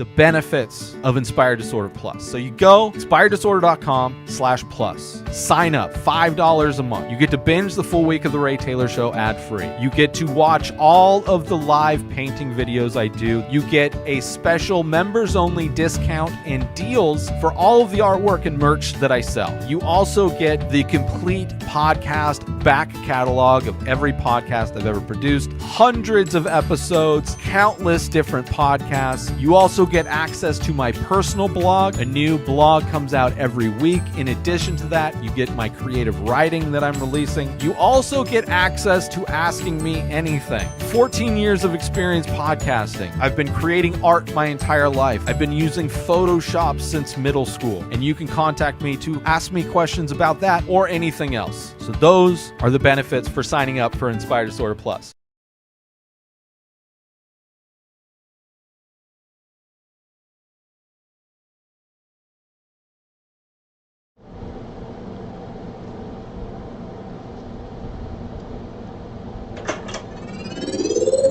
the benefits of Inspired Disorder Plus. So you go inspireddisorder.com/plus. Sign up, $5 a month. You get to binge the full week of the Ray Taylor Show ad-free. You get to watch all of the live painting videos I do. You get a special members-only discount and deals for all of the artwork and merch that I sell. You also get the complete podcast back catalog of every podcast I've ever produced, hundreds of episodes, countless different podcasts. You also get access to my personal blog. A new blog comes out every week. In addition to that, you get my creative writing that I'm releasing. You also get access to asking me anything. 14 years of experience podcasting. I've been creating art my entire life. I've been using Photoshop since middle school, and you can contact me to ask me questions about that or anything else. So those are the benefits for signing up for Inspired Disorder Plus.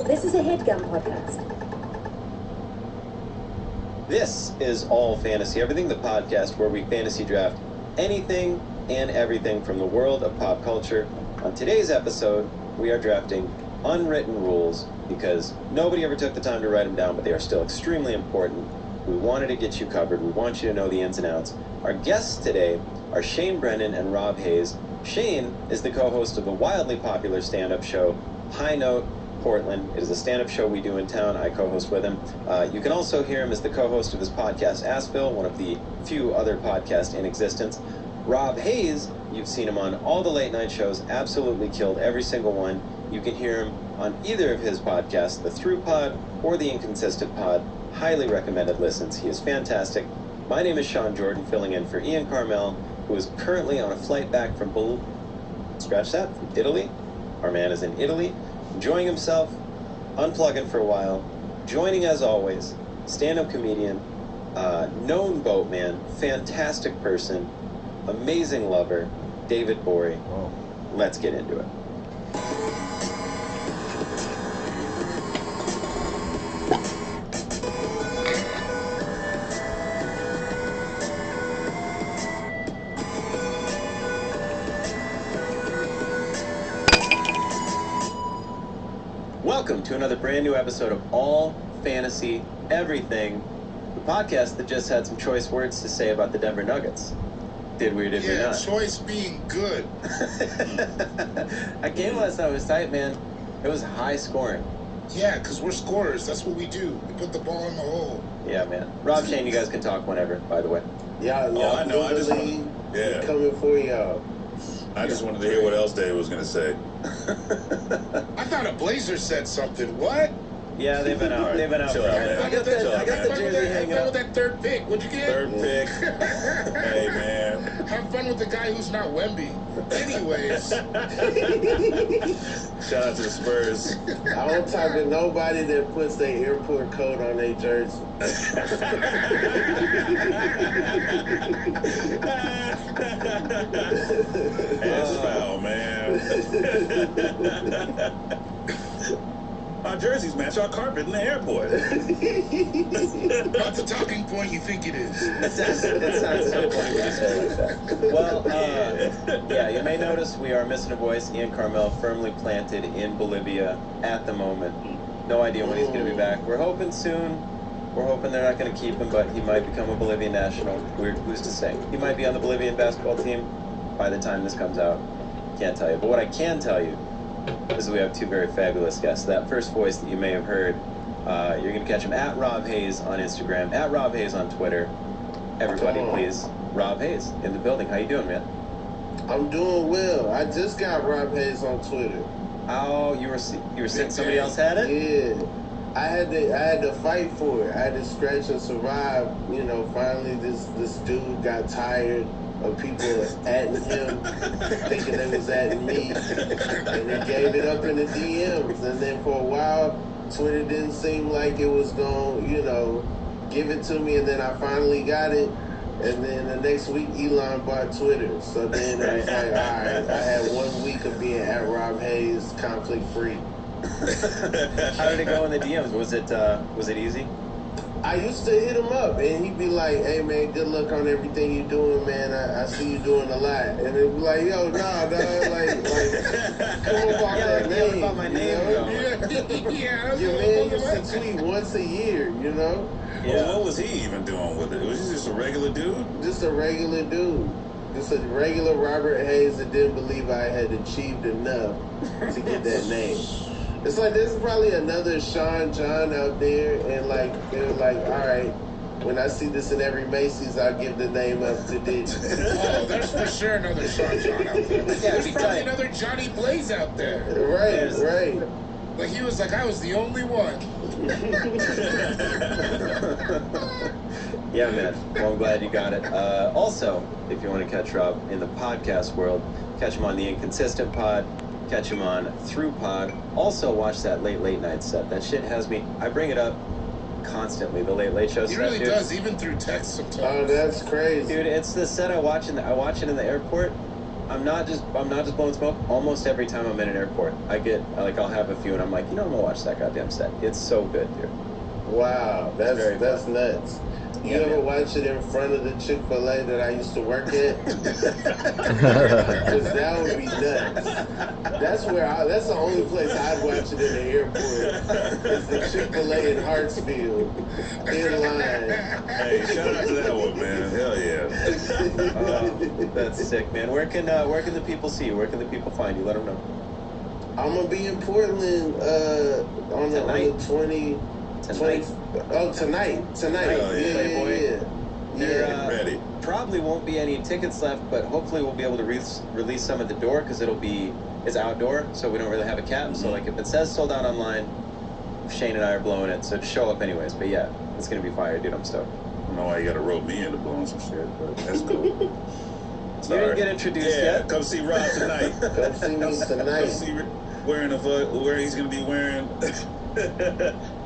This is a HeadGum podcast. This is All Fantasy Everything, the podcast where we fantasy draft anything and everything from the world of pop culture. On today's episode, we are drafting unwritten rules because nobody ever took the time to write them down, but they are still extremely important. We wanted to get you covered. We want you to know the ins and outs. Our guests today are Shane Brennan and Rob Hayes. Shane is the co-host of the wildly popular stand-up show High Note Portland. It is a stand-up show we do in town. I co-host with him. You can also hear him as the co-host of his podcast Asheville, one of the few other podcasts in existence. Rob Hayes, you've seen him on all the late night shows, absolutely killed every single one. You can hear him on either of his podcasts, The Through Pod or The Inconsistent Pod. Highly recommended listens. He is fantastic. My name is Sean Jordan, filling in for Ian Carmel, who is currently on a flight back from from Italy. Our man is in Italy, enjoying himself, unplugging for a while. Joining as always, stand-up comedian, known boatman, fantastic person, amazing lover, David Bory. Oh. Let's get into it. Welcome to another brand new episode of All Fantasy Everything, the podcast that just had some choice words to say about the Denver Nuggets. Did we or did we not? Choice being good. That game last night was tight, man. It was high scoring. Yeah, because we're scorers. That's what we do. We put the ball in the hole. Yeah, man. Rob, Shane, you guys can talk whenever, by the way. Yeah, I know. I just coming for y'all. I just wanted to hear what else Dave was going to say. I thought a Blazer said something. What? Yeah, they've been out. They've been out. Chill out, man. I got the jersey hanging Have fun up. with that third pick. What'd you get? Third pick. Hey, man. Have fun with the guy who's not Wemby. Anyways. Shout out to the Spurs. I don't talk to nobody that puts their airport coat on their jersey. That's foul, man. Our jerseys match our carpet in the airport. Not the talking point you think it is. It sounds so funny when you say it like that. Well, yeah, you may notice we are missing a voice. Ian Carmel firmly planted in Bolivia at the moment. No idea when he's going to be back. We're hoping soon. We're hoping they're not going to keep him, but he might become a Bolivian national. Who's to say? He might be on the Bolivian basketball team by the time this comes out. Can't tell you. But what I can tell you is we have two very fabulous guests. That first voice that you may have heard, you're going to catch him at Rob Hayes on Instagram, at Rob Hayes on Twitter. Everybody, please. Rob Hayes in the building. How you doing, man? I'm doing well. I just got Rob Hayes on Twitter. Oh, you were saying somebody else had it? Yeah. I had to fight for it. I had to stretch and survive. You know, finally this dude got tired of people atting him, thinking they was atting me, and they gave it up in the DMs. And then for a while, Twitter didn't seem like it was going, give it to me. And then I finally got it. And then the next week, Elon bought Twitter. So then I was like, all right, I had 1 week of being at Rob Hayes, conflict free. How did it go in the DMs? Was it easy? I used to hit him up, and he'd be like, "Hey man, good luck on everything you're doing, man. I see you doing a lot." And it'd be like, "Yo, nah, dog, like, come about that name, about my name, you know? Yeah. Your man used to tweet once a year, you know? Yeah. Well, what was he even doing with it? Was he just a regular dude? Just a regular dude, just a regular Robert Hayes that didn't believe I had achieved enough to get that name." It's like there's probably another Sean John out there, and like they're like, all right, when I see this in every Macy's, I'll give the name up to Diddy. Oh, there's for sure another Sean John out there. There's probably another Johnny Blaze out there. Right, right. Like he was like, I was the only one. Yeah, man. Well, I'm glad you got it. Also, if you want to catch Rob in the podcast world, catch him on the Inconsistent Pod. Catch him on Through Pod. Also, watch that late night set. That shit has me. I bring it up constantly. The late show He set. really dude. does, even through text sometimes. Oh, that's crazy. Dude, it's the set I watch it in the airport. I'm not just blowing smoke. Almost every time I'm in an airport, I'll have a few, and I'm like, I'm gonna watch that goddamn set. It's so good, dude. Wow, that's nuts. You Yeah, ever man. watch it in front of the Chick-fil-A that I used to work at? Because that would be nuts. That's the only place I'd watch it in the airport. It's the Chick-fil-A in Hartsfield. In line. Hey, shout out to that one, man. Hell yeah. That's sick, man. Where can the people see you? Where can the people find you? Let them know. I'm gonna be in Portland on the 20. Tonight. Tonight. Oh, yeah. Playboy. There Ready. probably won't be any tickets left, but hopefully we'll be able to release some at the door because it's outdoor, so we don't really have a cap. So like if it says sold out online, Shane and I are blowing it, so just show up anyways. But yeah, it's gonna be fire, dude. I'm stoked. I don't know why you gotta rope me into blowing some shit, but that's cool. You didn't get introduced yet. Come see Rob tonight. Come see me tonight. Come see where he's gonna be wearing.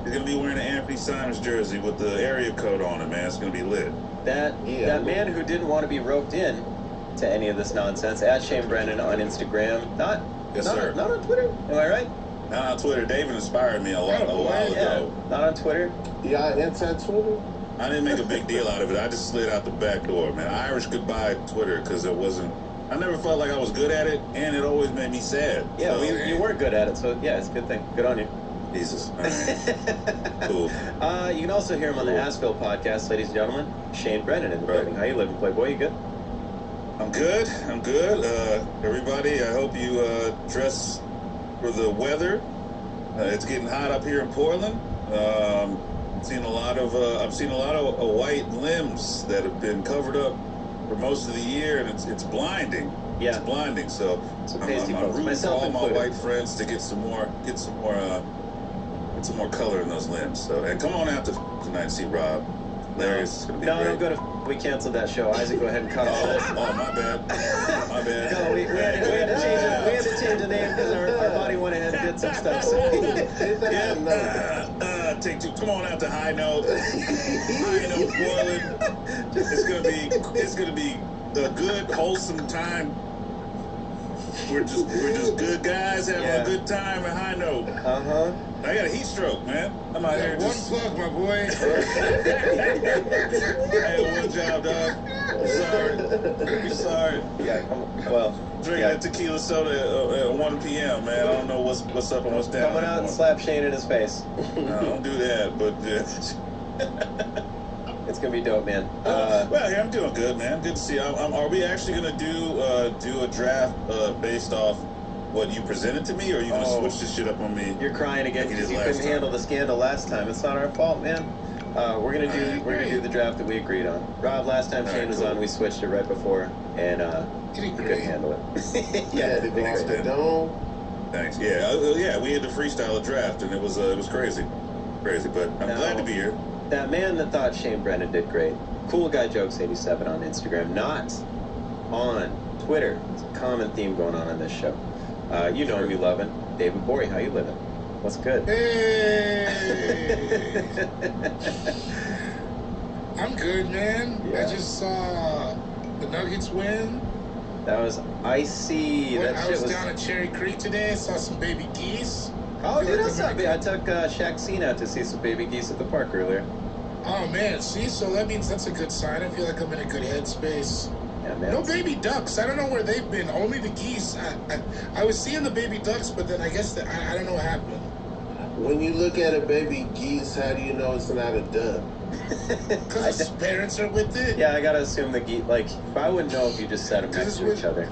He's gonna be wearing an Anthony Simons jersey with the area code on it, man. It's gonna be lit. That man who didn't want to be roped in to any of this nonsense, at Shane Brennan on Instagram, not on Twitter. Am I right? Not on Twitter. David inspired me a while ago. Not on Twitter. Y'all anti-Twitter? I didn't make a big deal out of it. I just slid out the back door, man. Irish goodbye Twitter because it wasn't. I never felt like I was good at it, and it always made me sad. Yeah, So, you were good at it, so yeah, it's a good thing. Good on you. Jesus. All right. Cool. You can also hear him on the Asheville podcast, ladies and gentlemen. Shane Brennan in the building. How you living, Playboy? You good? I'm good. Everybody, I hope you dress for the weather. It's getting hot up here in Portland. I've seen a lot of white limbs that have been covered up for most of the year, and it's blinding. Yeah. It's blinding. So I'm rooting for myself all my included. white friends to get some more color in those limbs. So, and come on out tonight and see Rob. Hilarious. It's gonna be No, great. don't go to. We canceled that show. Isaac, go ahead and cut all this. Oh, my bad. My bad. No, we had to change it. We had to change the name because our body went ahead and did some stuff. So Take two. Come on out to High Note. High Note, Portland. It's gonna be a good, wholesome time. We're just good guys having a good time at High Note. I got a heat stroke, man. I'm out here One just. plug, my boy. I had one job, dog. I'm sorry. yeah, come on. Well, Drinking a tequila soda at 1 p.m., man. I don't know what's up and what's down. coming out and slap Shane in his face. No, don't do that, but It's gonna be dope, man. well, yeah, I'm doing good, man. Good to see you. Are we actually gonna do a draft based off what you presented to me, or are you gonna switch this shit up on me? You're crying again Like you because did you last couldn't time. handle the scandal last time. It's not our fault, man. We're gonna do the draft that we agreed on. Rob, last time Shane was on, we switched it right before, and he couldn't handle it. Yeah, to go off the dome. Thanks. Yeah, we had to freestyle a draft, and it was crazy, but I'm glad to be here. That man that thought Shane Brennan did great. Cool Guy Jokes 87 on Instagram, not on Twitter. It's a common theme going on this show. You know him, you love him. David Borey, how you living? What's good? Hey. I'm good, man. Yeah. I just saw the Nuggets win. That was icy. That I shit was was. down at Cherry Creek today. Saw some baby geese. Oh, dude, Feel like that's I'm not bad. I took Shaq Cena out to see some baby geese at the park earlier. Oh man, see, so that means that's a good sign. I feel like I'm in a good headspace. Yeah, man. No baby ducks. I don't know where they've been. Only the geese. I was seeing the baby ducks, but then I guess that I don't know what happened. When you look at a baby geese, how do you know it's not a duck? Because his parents are with it. Yeah, I gotta assume the geese. Like, I wouldn't know if you just set them next to each other.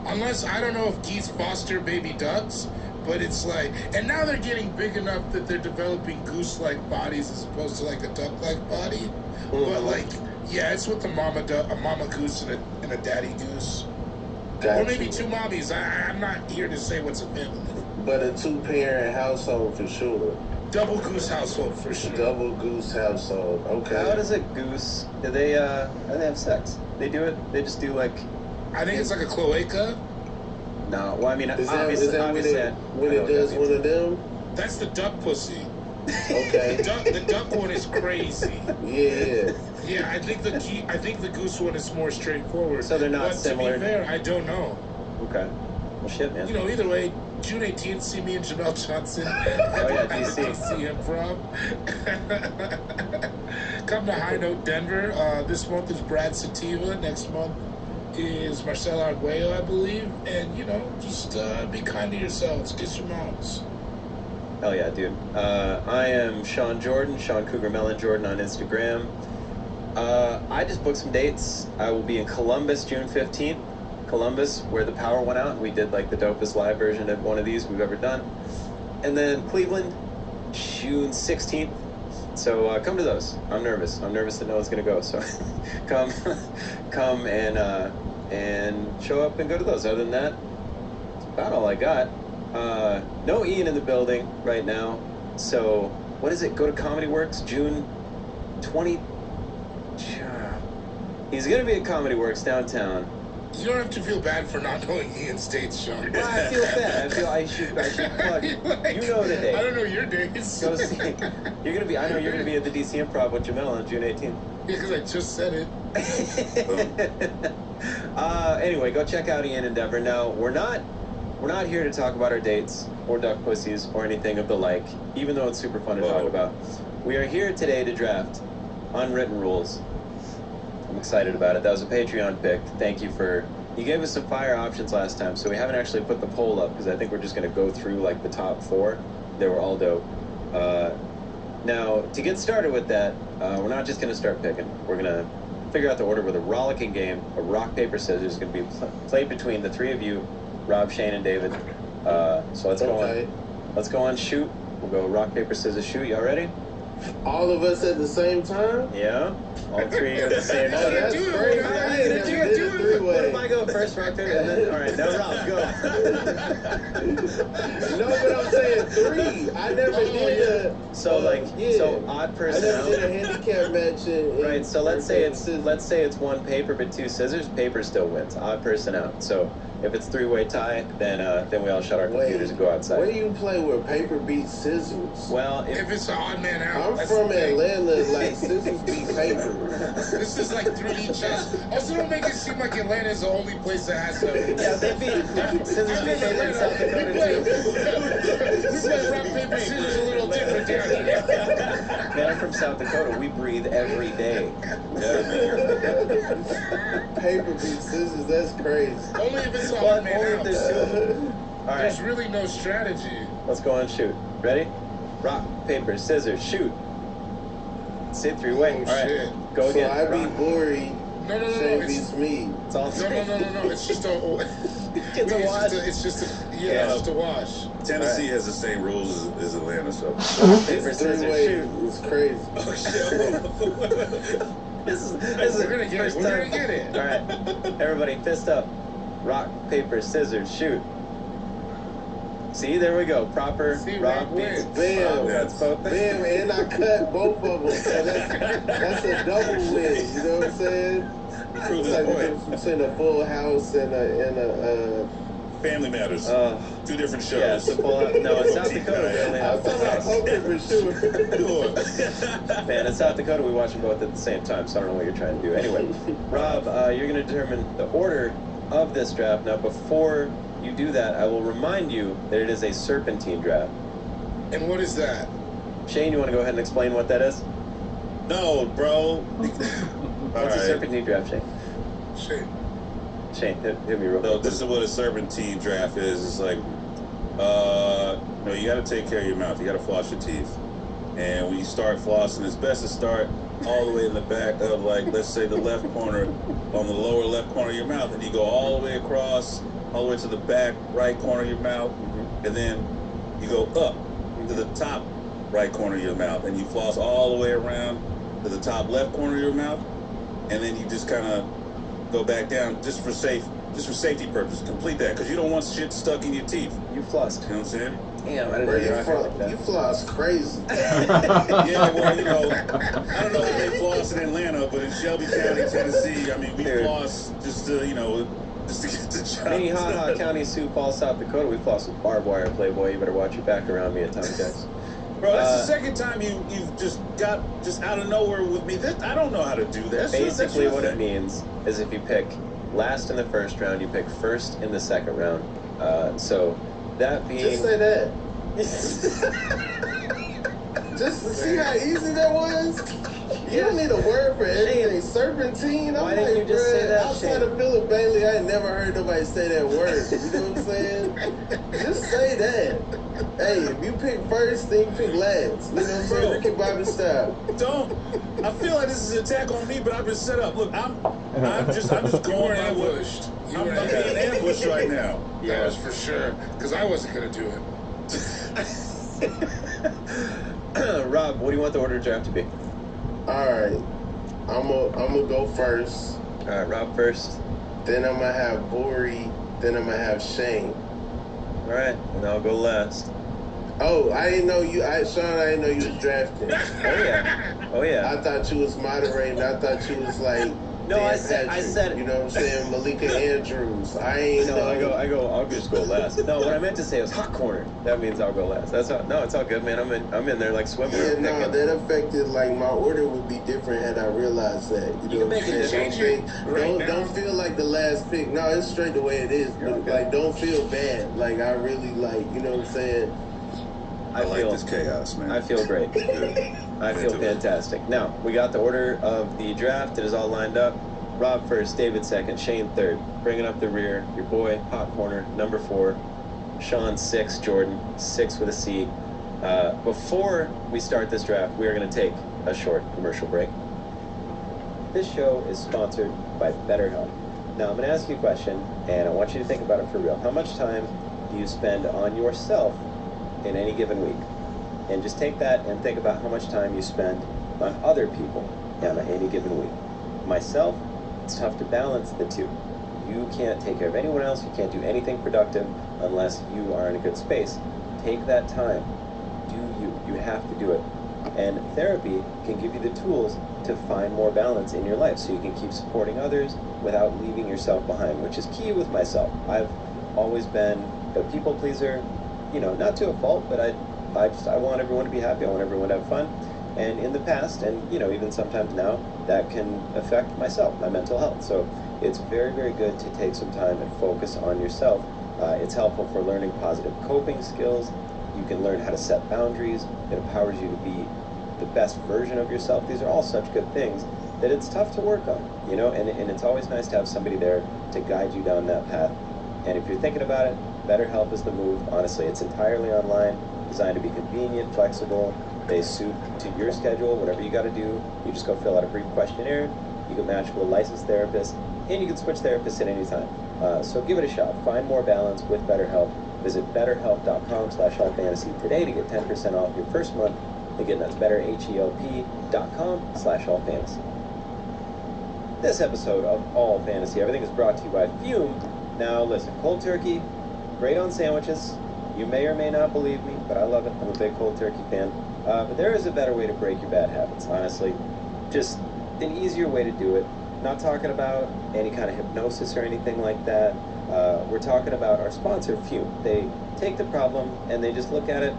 Unless I don't know if geese foster baby ducks, but it's like, and now they're getting big enough that they're developing goose-like bodies as opposed to like a duck-like body. But like, yeah, it's with a mama goose and a daddy goose, or maybe two mommies. I'm not here to say what's a family. But a 2-parent household for sure. Double goose household for sure. Double goose household. Okay. How does a goose? Do they have sex? They do it. They just do like. I think it's like a cloaca. No, well, I mean, Is obviously, that when it does one of them? That's the duck pussy. Okay. The duck one is crazy. Yeah. Yeah, I think the goose one is more straightforward. So they're not but similar. To be fair, I don't know. Okay. Well, shit, man. You know, either way, June 18th, see me and Jamel Johnson. Oh yeah, DC. DC Improv. Come to High Note Denver. This month is Brad Sativa. Next month is Marcelo Arguello, I believe. And, you know, just be kind to yourselves. Kiss your moms. Hell yeah, dude. I am Sean Jordan, Sean Cougar Melon Jordan on Instagram. I just booked some dates. I will be in Columbus June 15th. Columbus, where the power went out, and we did like the dopest live version of one of these we've ever done. And then Cleveland, June 16th. So come to those. I'm nervous. I'm nervous that no one's gonna go. So come and show up and go to those. Other than that, that's about all I got. No Ian in the building right now. So what is it? Go to Comedy Works June 20. He's gonna be at Comedy Works downtown. You don't have to feel bad for not knowing Ian's dates, Sean. Well, I feel bad. I should plug. Like, You know the date. I don't know your dates. Go see. You're gonna be. I know you're gonna be at the DC Improv with Jamel on June 18th. Yeah, because I just said it. Anyway, go check out Ian in Denver. No, we're not here to talk about our dates or duck pussies or anything of the like. Even though it's super fun to talk about, we are here today to draft unwritten rules. I'm excited about it. That was a Patreon pick. Thank you you gave us some fire options last time, so we haven't actually put the poll up because I think we're just going to go through like the top 4. They were all dope. Now, to get started with that, we're not just going to start picking. We're going to figure out the order with a rollicking game. A rock, paper, scissors is going to be played between the 3 of you, Rob, Shane, and David. So let's go on. Let's go on shoot. We'll go rock, paper, scissors, shoot. Y'all ready? All of us at the same time? Yeah. All 3 at the same time. Oh, that's crazy. I ain't never did it 3-way. What if I go first, rock, paper, and then, all right, now Rob, go. No, but I'm saying 3. I never did a... So, so odd person I never out. did a handicap match in Right, so let's say it's scissors. 1 paper but 2 scissors. Paper still wins. Odd person out. So if it's 3-way tie, then we all shut our computers and go outside. Where do you play where paper beats scissors? Well, If it's an odd man out. I'm that's from the thing. Atlanta, like scissors beat paper. This is like 3D chess. Also, don't make it seem like Atlanta is the only place that has them. yeah, they beat scissors beat paper in South Dakota We play too. rock, paper, scissors a little different down here. Man, I'm from South Dakota. We breathe every day. Paper beats scissors, that's crazy. Only if it's an Well, odd man only if out. there's 2 of them. All There's right, really no strategy. let's go on shoot. Ready? Rock, paper, scissors, shoot. Sit 3-way. Oh, All right, shit. go So again. I beat Rock. Bori, No. Shane It's, beats me. It's all no. It's just a. It's a wash. It's just a wash. Tennessee has the same rules as Atlanta, so. Paper, It's scissors, 3-way, shoot. it's crazy. Oh, shit. This is We're gonna get it. first We're time. gonna get it. All right, everybody, fist up. Rock, paper, scissors, shoot. See, there we go. Proper See, rock Rock beats. wins. Bam. That's both. Bam, and I cut both of them. So that's a double win, you know what I'm saying? Prove It's his like the point. difference between a full house and a Family Matters. 2 different shows. Yeah, so pull out. No, in South Dakota, we only I have was talking about poker for sure. Man, in South Dakota, we watch them both at the same time, so I don't know what you're trying to do. Anyway, Rob, you're going to determine the order of this draft. Now, before you do that, I will remind you that it is a serpentine draft. And what is that? Shane, you want to go ahead and explain what that is? No, bro. What's All a right. serpentine draft, Shane? Shane, hit me real So quick. this is what a serpentine draft is. It's like, you got to take care of your mouth. You got to floss your teeth. And when you start flossing, it's best to start all the way in the back of, like, let's say the left corner, on the lower left corner of your mouth. And you go all the way across, all the way to the back right corner of your mouth. And then you go up to the top right corner of your mouth. And you floss all the way around to the top left corner of your mouth. And then you just kind of go back down just for safety purposes. Complete that, because you don't want shit stuck in your teeth. You flossed. You know what I'm saying? Damn, I didn't Bro, know you were like that. you floss crazy. Yeah, well, you know, I don't know if they floss in Atlanta, but in Shelby County, Tennessee, I mean, we Dude. floss just to, just to get the job Minnehaha done. County, Sioux Falls, South Dakota, we floss with barbed wire, Playboy. You better watch your back around me at time checks. Bro, that's the second time you've just got out of nowhere with me. I don't know how to do that. Basically, what it means is if you pick last in the first round, you pick first in the second round. So that being... Just say that. Just to see how easy that was. You don't need a word for everything. Serpentine. Why I'm didn't like, you just say that, outside Shane? of Philip Bailey, I ain't never heard nobody say that word. You know what I'm saying? Just say that. Hey, if you pick first, then you pick last. You know what I'm saying? Ricky Bobby style. Don't. I feel like this is an attack on me, but I've been set up. Look, I'm just You were going at what. ambushed. I'm being ambushed right now. That was for sure. Because I wasn't going to do it. Rob, what do you want the order of draft to be? All right. I'm gonna go first. All right, Rob first. Then I'm gonna have Bori. Then I'm gonna have Shane. All right, and I'll go last. Oh, I didn't know you. Sean, I didn't know you was drafting. Oh yeah. I thought you was moderating. I thought you was like. No, Dan I said Patrick, it. You know what I'm saying? Malika Andrews. I ain't know. I'll just go last. No, what I meant to say was hot corner. That means I'll go last. It's all good, man. I'm in there like swimming. Yeah, no, that affected, like, my order would be different had I realized that. You can make it change it right now. Don't feel like the last pick. No, it's straight the way it is. But, Okay. like, don't feel bad. Like, I really, like, you know what I'm saying? I like this chaos, man. I feel great. I feel fantastic. Now, we got the order of the draft. It is all lined up. Rob first, David second, Shane third. Bringing up the rear, your boy, hot corner, number 4. Sean 6, Jordan 6 with a C. Before we start this draft, we are going to take a short commercial break. This show is sponsored by BetterHelp. Now, I'm going to ask you a question, and I want you to think about it for real. How much time do you spend on yourself in any given week? And just take that and think about how much time you spend on other people on any given week. Myself, it's tough to balance the two. You can't take care of anyone else. You can't do anything productive unless you are in a good space. Take that time. Do you. You have to do it. And therapy can give you the tools to find more balance in your life so you can keep supporting others without leaving yourself behind, which is key with myself. I've always been a people pleaser, not to a fault, but I want everyone to be happy. I want everyone to have fun. And in the past, and even sometimes now, that can affect myself, my mental health. So it's very, very good to take some time and focus on yourself. It's helpful for learning positive coping skills. You can learn how to set boundaries. It empowers you to be the best version of yourself. These are all such good things that it's tough to work on, and it's always nice to have somebody there to guide you down that path. And if you're thinking about it, BetterHelp is the move. Honestly, it's entirely online, designed to be convenient, flexible. They suit to your schedule, whatever you got to do. You just go fill out a brief questionnaire. You can match with a licensed therapist, and you can switch therapists at any time. So give it a shot. Find more balance with BetterHelp. Visit betterhelp.com/allfantasy today to get 10% off your first month. Again, that's betterhelp.com/allfantasy. This episode of All Fantasy Everything is brought to you by Fume. Now listen, cold turkey, great on sandwiches. You may or may not believe me, but I love it. I'm a big cold turkey fan. But there is a better way to break your bad habits, honestly. Just an easier way to do it. Not talking about any kind of hypnosis or anything like that. We're talking about our sponsor, Fume. They take the problem and they just look at it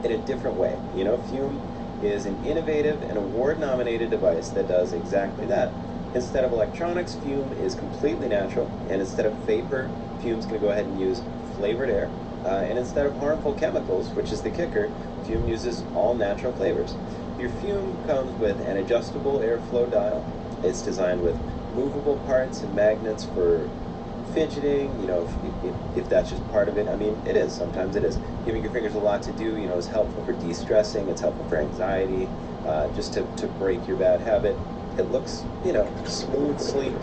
in a different way. Fume is an innovative and award-nominated device that does exactly that. Instead of electronics, Fume is completely natural. And instead of vapor, Fume's going to go ahead and use flavored air. And instead of harmful chemicals, which is the kicker, Fume uses all natural flavors. Your Fume comes with an adjustable airflow dial. It's designed with movable parts and magnets for fidgeting, if that's just part of it. I mean, it is. Sometimes it is. Giving your fingers a lot to do, is helpful for de-stressing. It's helpful for anxiety, just to break your bad habit. It looks, smooth, sleek.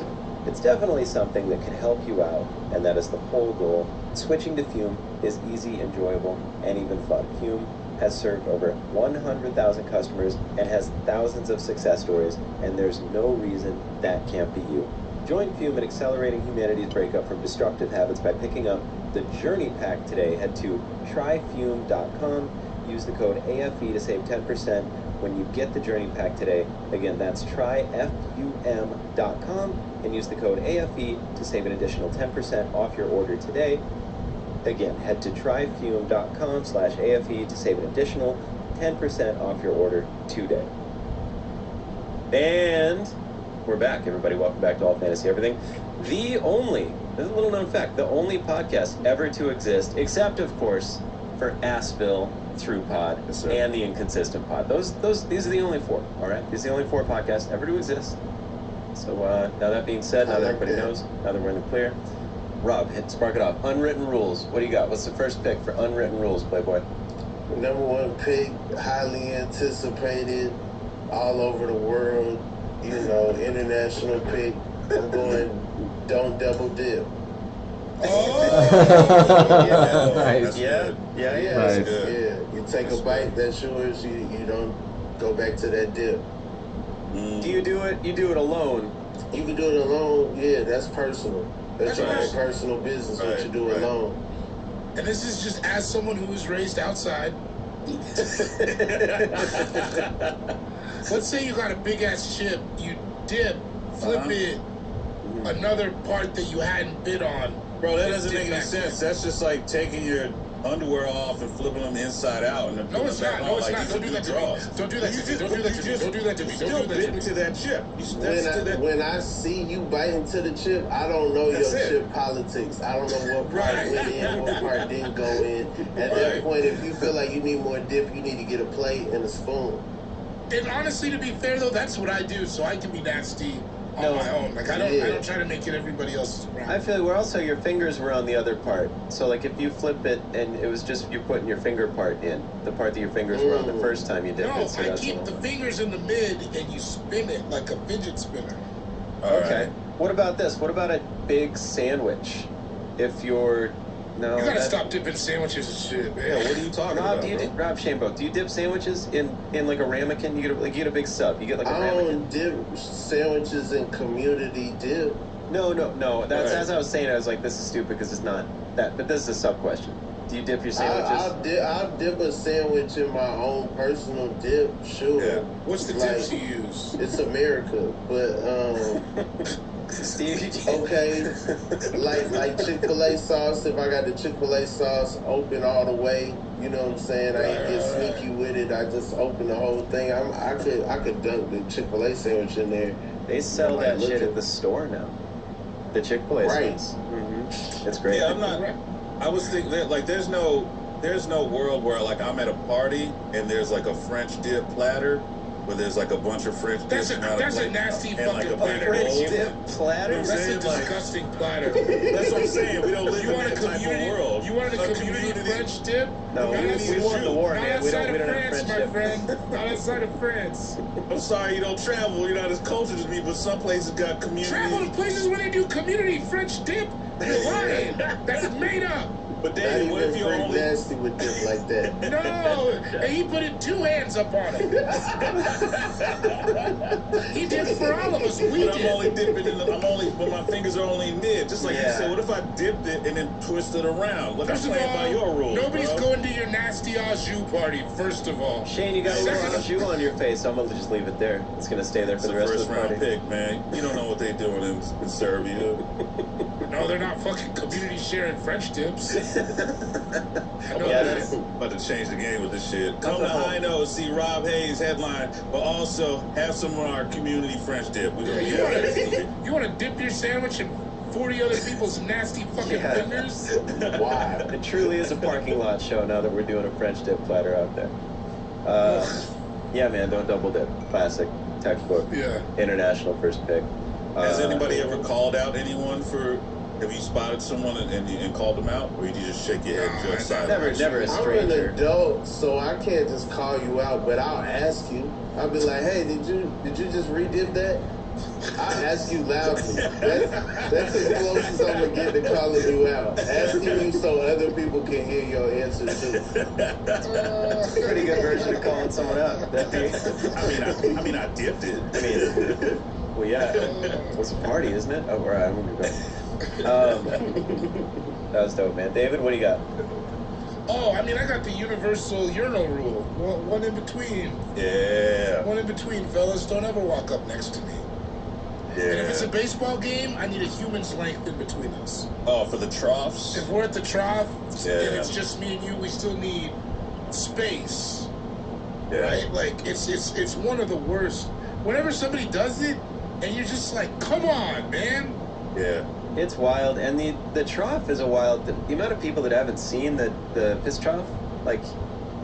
It's definitely something that can help you out, and that is the whole goal. Switching to Fume is easy, enjoyable, and even fun. Fume has served over 100,000 customers and has thousands of success stories, and there's no reason that can't be you. Join Fume in accelerating humanity's breakup from destructive habits by picking up the Journey Pack today. Head to tryfume.com. Use the code AFE to save 10% when you get the Journey Pack today. Again, that's tryfum.com and use the code AFE to save an additional 10% off your order today. Again, head to tryfume.com/AFE to save an additional 10% off your order today. And we're back, everybody. Welcome back to All Fantasy Everything. This is a little known fact, the only podcast ever to exist, except, of course, for Assville, Through Pod, Yes, and the Inconsistent Pod. These are the only four, all right? These are the only four podcasts ever to exist. So now that being said, now that everybody knows, now that we're in the clear, Rob, spark it off. Unwritten rules. What do you got? What's the first pick for unwritten rules, Playboy? Number one pick, highly anticipated, all over the world, international pick. I'm going don't double dip. Oh! Nice. Yeah. Nice. Yeah, you take a bite, that's yours. You don't go back to that dip. Do you do it? You do it alone? You can do it alone. Yeah, that's personal. That's your Right. own personal business. What you do Right. alone. And this is just as someone who was raised outside. Let's say you got a big ass chip, you dip, flip it, another part that you hadn't bit on. Bro, that and doesn't dip make any back sense. in. That's just like taking your underwear off and flipping them inside out. And then No, it's putting them not. back No, on it's like not. you Don't do that to draws. me. Don't do that to me. Don't do that to me. Don't do that to me. Still Don't do that bit to me. to that chip. When I see you bite into the chip, I don't know That's your it. chip politics. I don't know what part Right. went in, what part didn't go in. At that Right. point, if you feel like you need more dip, you need to get a plate and a spoon. And honestly, to be fair though, that's what I do, so I can be nasty on No. my own. Like I don't try to make it everybody else's problem. I feel also your fingers were on the other part. So like if you flip it and it was just you putting your finger part in, the part that your fingers were on the first time you did No, it. So I that's keep a the little- fingers in the mid and you spin it like a fidget spinner. Okay. What about this? What about a big sandwich? If you're no, You gotta that- stop dipping sandwiches and shit, man. Yeah, what are you talking Rob, about, do you bro? Rob Shambo, do you dip sandwiches in like a ramekin? You get a big sub. You get like a I ramekin. don't dip sandwiches in community dip. No. That's Right. as I was saying. I was like, this is stupid because it's not that. But this is a sub question. Do you dip your sandwiches? I'll dip a sandwich in my own personal dip, sure. Yeah. What's the Like, tips you use? It's America, but Steve, okay, like Chick-fil-A sauce. If I got the Chick-fil-A sauce open all the way, you know what I'm saying? I ain't get sneaky with it. I just open the whole thing. I could dunk the Chick-fil-A sandwich in there. They sell Like, that look shit at- at the store now. The Chick-fil-A Right. sauce. It's great. Yeah, I'm not. I was thinking that like there's no world where like I'm at a party and there's like a French dip platter where there's like a bunch of French That's dips a- around that's a plate nasty and like fucking a platter. big French bowl. dip platter. You know what I'm That's a saying? Like, disgusting platter. that's what I'm saying. We don't live You in want a that type of community? world. You want a community French dip? No, Not we outside- want the war, not man. We outside don't of have France, my friendship. friend. Not outside of France. I'm sorry you don't travel. You're not as cultured as me, but some places got community. Travel to places where they do community French dip. You're lying. That's made up. But Not David, what if even you're Frank only Nasty would dip like that. No, and he put in 2 hands up on it. He did for all of us. We But I'm only did. dipping but my fingers are only nib. Just like you Yeah. said, what if I dipped it and then twisted around? Look, I'm First of playing by your all, rules. nobody's bro. going to your nasty au jus party. First of all, Shane, you got a little Second- jus on your face, so I'm gonna just leave it there. It's gonna stay there for It's the a rest of first the round party. pick, man. You don't know what they doing in Serbia. no, they're not fucking community sharing French dips. I know Yeah, that. that's- About to change the game with this shit. Come to High Note, see Rob Hayes headline, but also have some of our community French dip. We gonna You want to dip your sandwich in 40 other people's nasty fucking Yeah. fingers? Why? It truly is a parking lot show now that we're doing a French dip platter out there. Yeah, man, don't double dip. Classic, textbook, Yeah. international first pick. Has anybody ever called out anyone for? Have you spotted someone and called them out, or you just shake your head and No, feel silent? Never a I'm an stranger. adult, so I can't just call you out, but I'll ask you. I'll be like, hey, did you just redip that? I'll ask you loudly. That's as close as I'm gonna get to calling you out. Asking you so other people can hear your answer too. Pretty good version of calling someone out. That'd be, I mean, I dipped it. I mean, well, yeah. It's a party, isn't it? Oh, all right, I'm gonna go. That was dope, man. David, what do you got? Oh, I mean, I got the universal urinal rule. One in between. Yeah. One in between, fellas. Don't ever walk up next to me. Yeah. And if it's a baseball game, I need a human's length in between us. Oh, for the troughs? If we're at the trough Yeah. and it's just me and you, we still need space. Yeah. Right? Like, it's one of the worst. Whenever somebody does it, and you're just like, come on, man. Yeah. It's wild, and the trough is a wild. The amount of people that haven't seen the piss trough, like,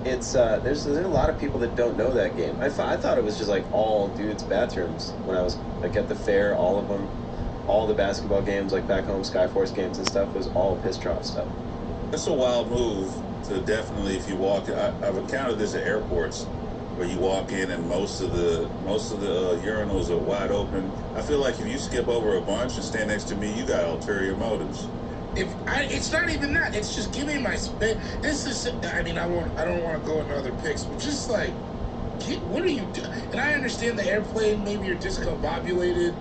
it's there's a lot of people that don't know that game. I thought it was just like all dudes' bathrooms when I was like at the fair. All of them, all the basketball games, like back home, Skyforce games and stuff, was all piss trough stuff. That's a wild move to definitely, if you walk, I've encountered this at airports where you walk in and most of the urinals are wide open. I feel like if you skip over a bunch and stand next to me, you got ulterior motives. It's not even that. It's just give me my space. This is. I mean, I don't want to go into other picks, but just like, what are you doing? And I understand the airplane. Maybe you're discombobulated.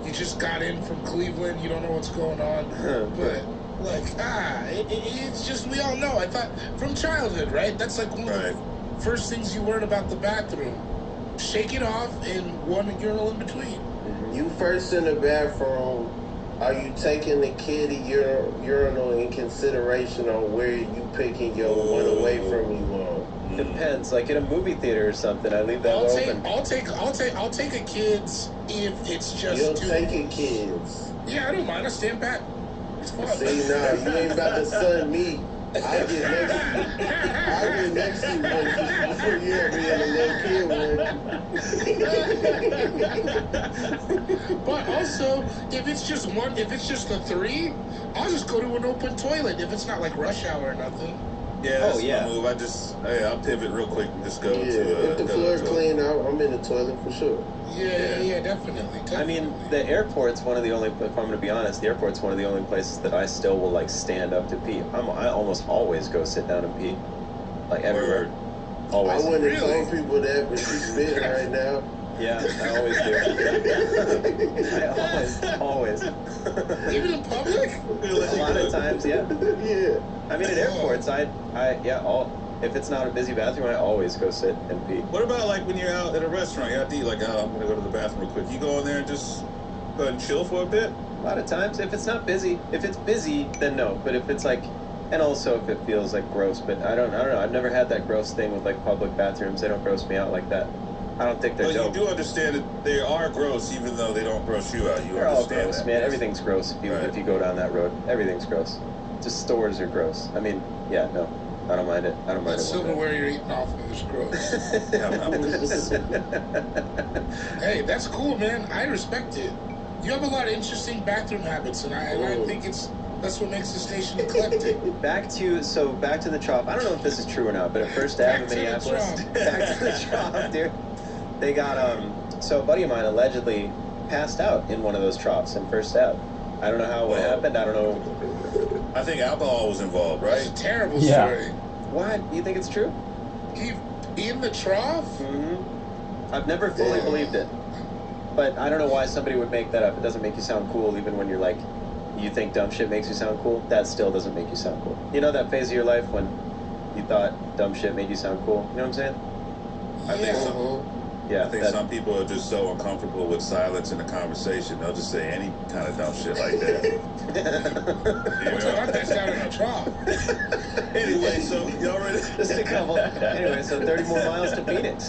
You just got in from Cleveland. You don't know what's going on. But like, it's just we all know. I thought from childhood, right? That's like one of the first things you learn about the bathroom. Shake it off and one urinal in between. You first in the bathroom, are you taking the kid urinal in consideration on where you picking your one away from you on? Depends. Like in a movie theater or something, I leave that open. I'll take a kid's if it's just You'll two. take it, kids. Yeah, I don't mind. I stand back. It's fun. See, now you ain't about to sun me. I'll get next to you before you ever in a little kid one. But also, if it's just the three, I'll just go to an open toilet if it's not like rush hour or nothing. Yeah, that's my move. I'll pivot real quick and just go to. If the floor's clean, I'm in the toilet for sure. Yeah, definitely. I mean, the airport's one of the only. If I'm going to be honest, the airport's one of the only places that I still will like stand up to pee. I almost always go sit down and pee, like everywhere. Always. I wouldn't have told people that, but she's spitting right now. Yeah, I always do. I always. Even in public? A lot of times, yeah. Yeah. I mean, at airports, if it's not a busy bathroom, I always go sit and pee. What about like when you're out at a restaurant, you're out to eat, like, I'm gonna go to the bathroom real quick. You go in there and just go ahead and chill for a bit? A lot of times, if it's not busy, then no. But if it's like, and also if it feels like gross, but I don't know. I've never had that gross thing with like public bathrooms. They don't gross me out like that. I don't think they're dope. You do understand that they are gross, even though they don't gross you out. They're all gross, man. Everything's gross if you go down that road. Everything's gross. Just stores are gross. I mean, yeah, no, I don't mind it. I don't mind that it. Silverware you're eating off of is gross. Hey, that's cool, man. I respect it. You have a lot of interesting bathroom habits, and I think that's what makes the station eclectic. Back to the trough. I don't know if this is true or not, but at First Ave in Minneapolis, back to the trough, dude. They got so a buddy of mine allegedly passed out in one of those troughs in First Ave. I don't know how it happened. I don't know. I think alcohol was involved, right? It's a terrible story. What? You think it's true? He in the trough? Mm-hmm. I've never fully believed it, but I don't know why somebody would make that up. It doesn't make you sound cool, even when you're like, you think dumb shit makes you sound cool. That still doesn't make you sound cool. You know that phase of your life when you thought dumb shit made you sound cool? You know what I'm saying? I think so. Yeah, I think some people are just so uncomfortable with silence in a conversation, they'll just say any kind of dumb shit like that. I passed out in a trough. Anyway, so y'all ready? Just a couple. Anyway, so 30 more miles to Phoenix.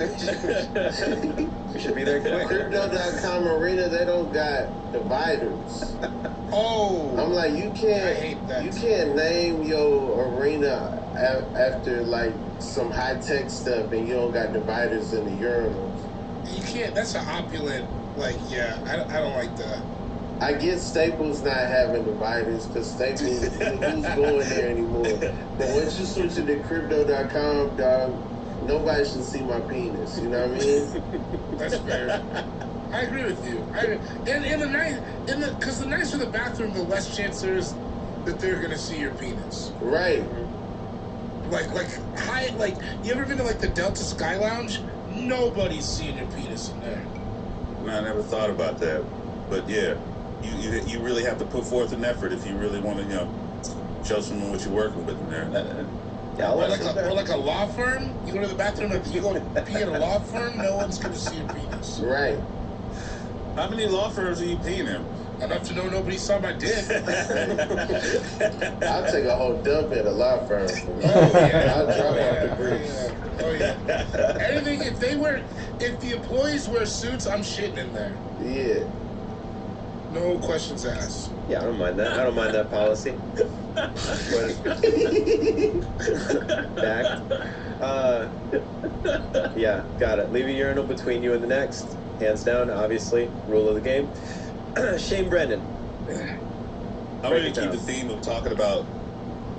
We should be there quick. Crypto.com arena, they don't got dividers. Oh. I'm like, you can't name your arena after like some high tech stuff, and you don't got dividers in the urinals. You can't. That's an opulent. Like, yeah, I don't like that. I get Staples not having dividers because Staples, who's going there anymore? But once you switch it to crypto.com, dog, nobody should see my penis. You know what I mean? That's fair. I agree with you. Because the nicer the bathroom, the less chance there is that they're gonna see your penis. Right. Like you ever been to like the Delta Sky Lounge? Nobody's seeing your penis in there. I never thought about that, but yeah, you really have to put forth an effort if you really want to show someone what you're working with in there. Yeah, Or like a law firm. You go to the bathroom, if you go pee at a law firm, no one's gonna see your penis. Right. How many law firms are you peeing in? Enough to know nobody saw my dick. I'll take a whole dump at a law firm. I'll drop off the grease. Oh yeah. Anything if the employees wear suits, I'm shitting in there. Yeah. No questions asked. Yeah, I don't mind that. I don't mind that policy. Back. Yeah, got it. Leave a urinal between you and the next. Hands down, obviously. Rule of the game. Shane Brendan. I'm going to keep the theme of talking about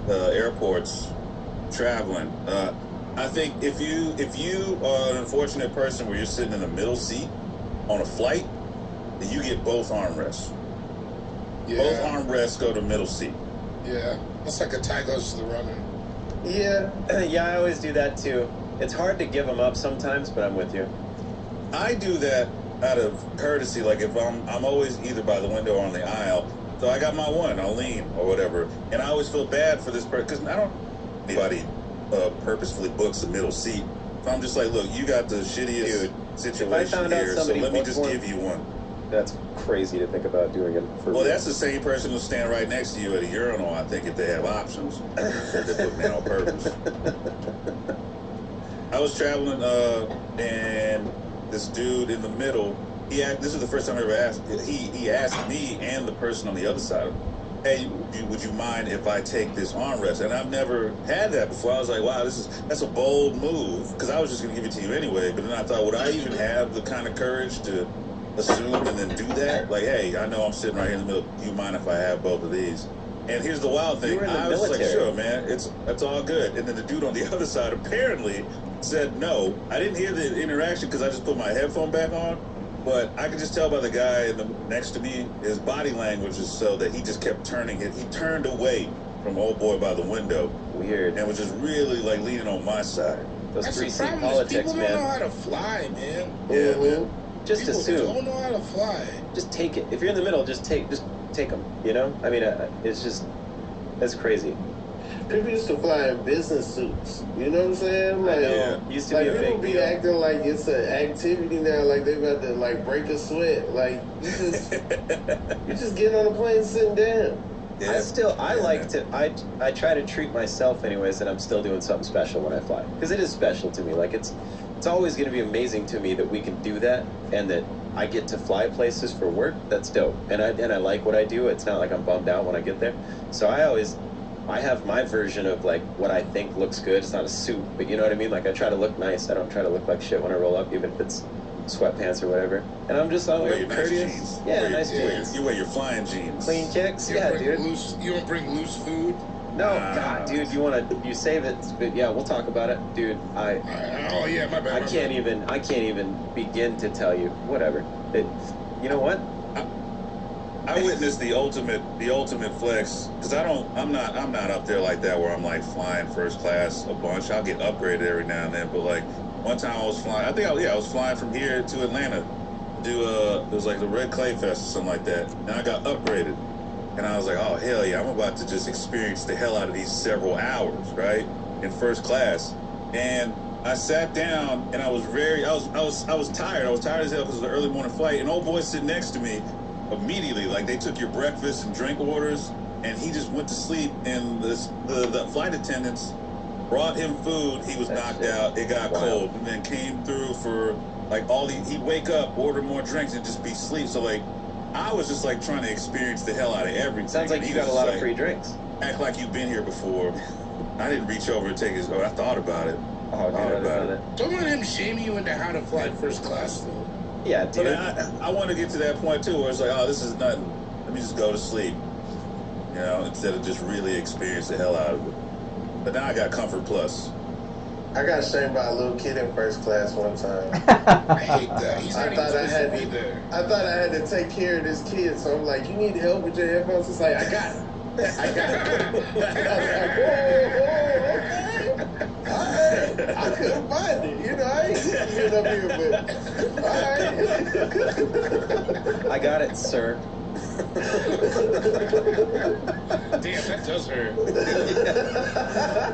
airports, traveling. I think if you are an unfortunate person where you're sitting in the middle seat on a flight, then you get both armrests. Yeah. Both armrests go to middle seat. Yeah. It's like a tie goes to the runner. Yeah. Yeah, I always do that too. It's hard to give them up sometimes, but I'm with you. I do that out of courtesy, like if I'm always either by the window or on the aisle, so I got my one, I'll lean or whatever, and I always feel bad for this person because I don't anybody purposefully books a middle seat. So I'm just like, look, you got the shittiest situation here, so let me just give you one. That's crazy to think about doing it for. Well, that's the same person who'll stand right next to you at a urinal, I think, if they have options. That they put in on purpose. I was traveling, and this dude in the middle, this is the first time I ever asked, he asked me and the person on the other side, hey, would you mind if I take this armrest? And I've never had that before. I was like, wow, that's a bold move, because I was just going to give it to you anyway. But then I thought, would I even have the kind of courage to assume and then do that? Like, hey, I know I'm sitting right here in the middle. Do you mind if I have both of these? And here's the wild thing. I was like, sure, man, it's all good. And then the dude on the other side apparently said no. I didn't hear the interaction because I just put my headphone back on. But I could just tell by the guy next to me, his body language is so that he just kept turning it. He turned away from old boy by the window. Weird. And was just really like leaning on my side. Those That's the greasy problem. politics, People man. don't know how to fly, man. Yeah, man. Just People assume. don't know how to fly. Just take it. If you're in the middle, just take them. You know? I mean, that's crazy. People used to fly in business suits. You know what I'm saying? Like, I know. Used to like be a people big be deal. acting like it's an activity now, like they about to like break a sweat. Like you just getting on a plane sitting down. Yeah. I try to treat myself anyways that I'm still doing something special when I fly. Because it is special to me. Like it's always going to be amazing to me that we can do that and that I get to fly places for work. That's dope. And I like what I do. It's not like I'm bummed out when I get there. So I have my version of like what I think looks good. It's not a suit, but you know what I mean? Like I try to look nice. I don't try to look like shit when I roll up, even if it's sweatpants or whatever. And I'm courteous. Jeans. Yeah, nice jeans. You wear your flying jeans. Clean kicks. You Yeah, don't dude. you don't bring loose food? No, God, dude, you save it. But yeah, we'll talk about it, dude. Oh yeah, my bad. I can't even begin to tell you. Whatever. You know what? I witnessed the ultimate flex because I'm not up there like that where I'm like flying first class a bunch. I'll get upgraded every now and then, but like one time I was flying. I was flying from here to Atlanta. It was like the Red Clay Fest or something like that, and I got upgraded. And I was like, oh hell yeah, I'm about to just experience the hell out of these several hours, right, in first class. And I sat down and I was tired. I was tired as hell because it was an early morning flight. And old boy sitting next to me immediately, like they took your breakfast and drink orders, and he just went to sleep. And the flight attendants brought him food. He was knocked out. It got cold, and then came through for like he'd wake up, order more drinks, and just be asleep. So like, I was just like trying to experience the hell out of everything. Sounds like you got a lot of free drinks. Act like you've been here before. I didn't reach over and take his. Oh, I thought about it. Oh, dude, I've done it. Don't let him shame you into how to fly first class, though. Yeah, dude. But I want to get to that point too, where it's like, oh, this is nothing. Let me just go to sleep. You know, instead of just really experience the hell out of it. But now I got Comfort Plus. I got shamed by a little kid in first class one time. I hate that. He's not I even thought I supposed had to be there. I thought I had to take care of this kid, so I'm like, you need help with your headphones? It's like, I got it. I got it. And I was like, whoa, okay. All right. I couldn't find it. You know, I ain't getting up here, but all right. I got it, sir. Damn, that does hurt.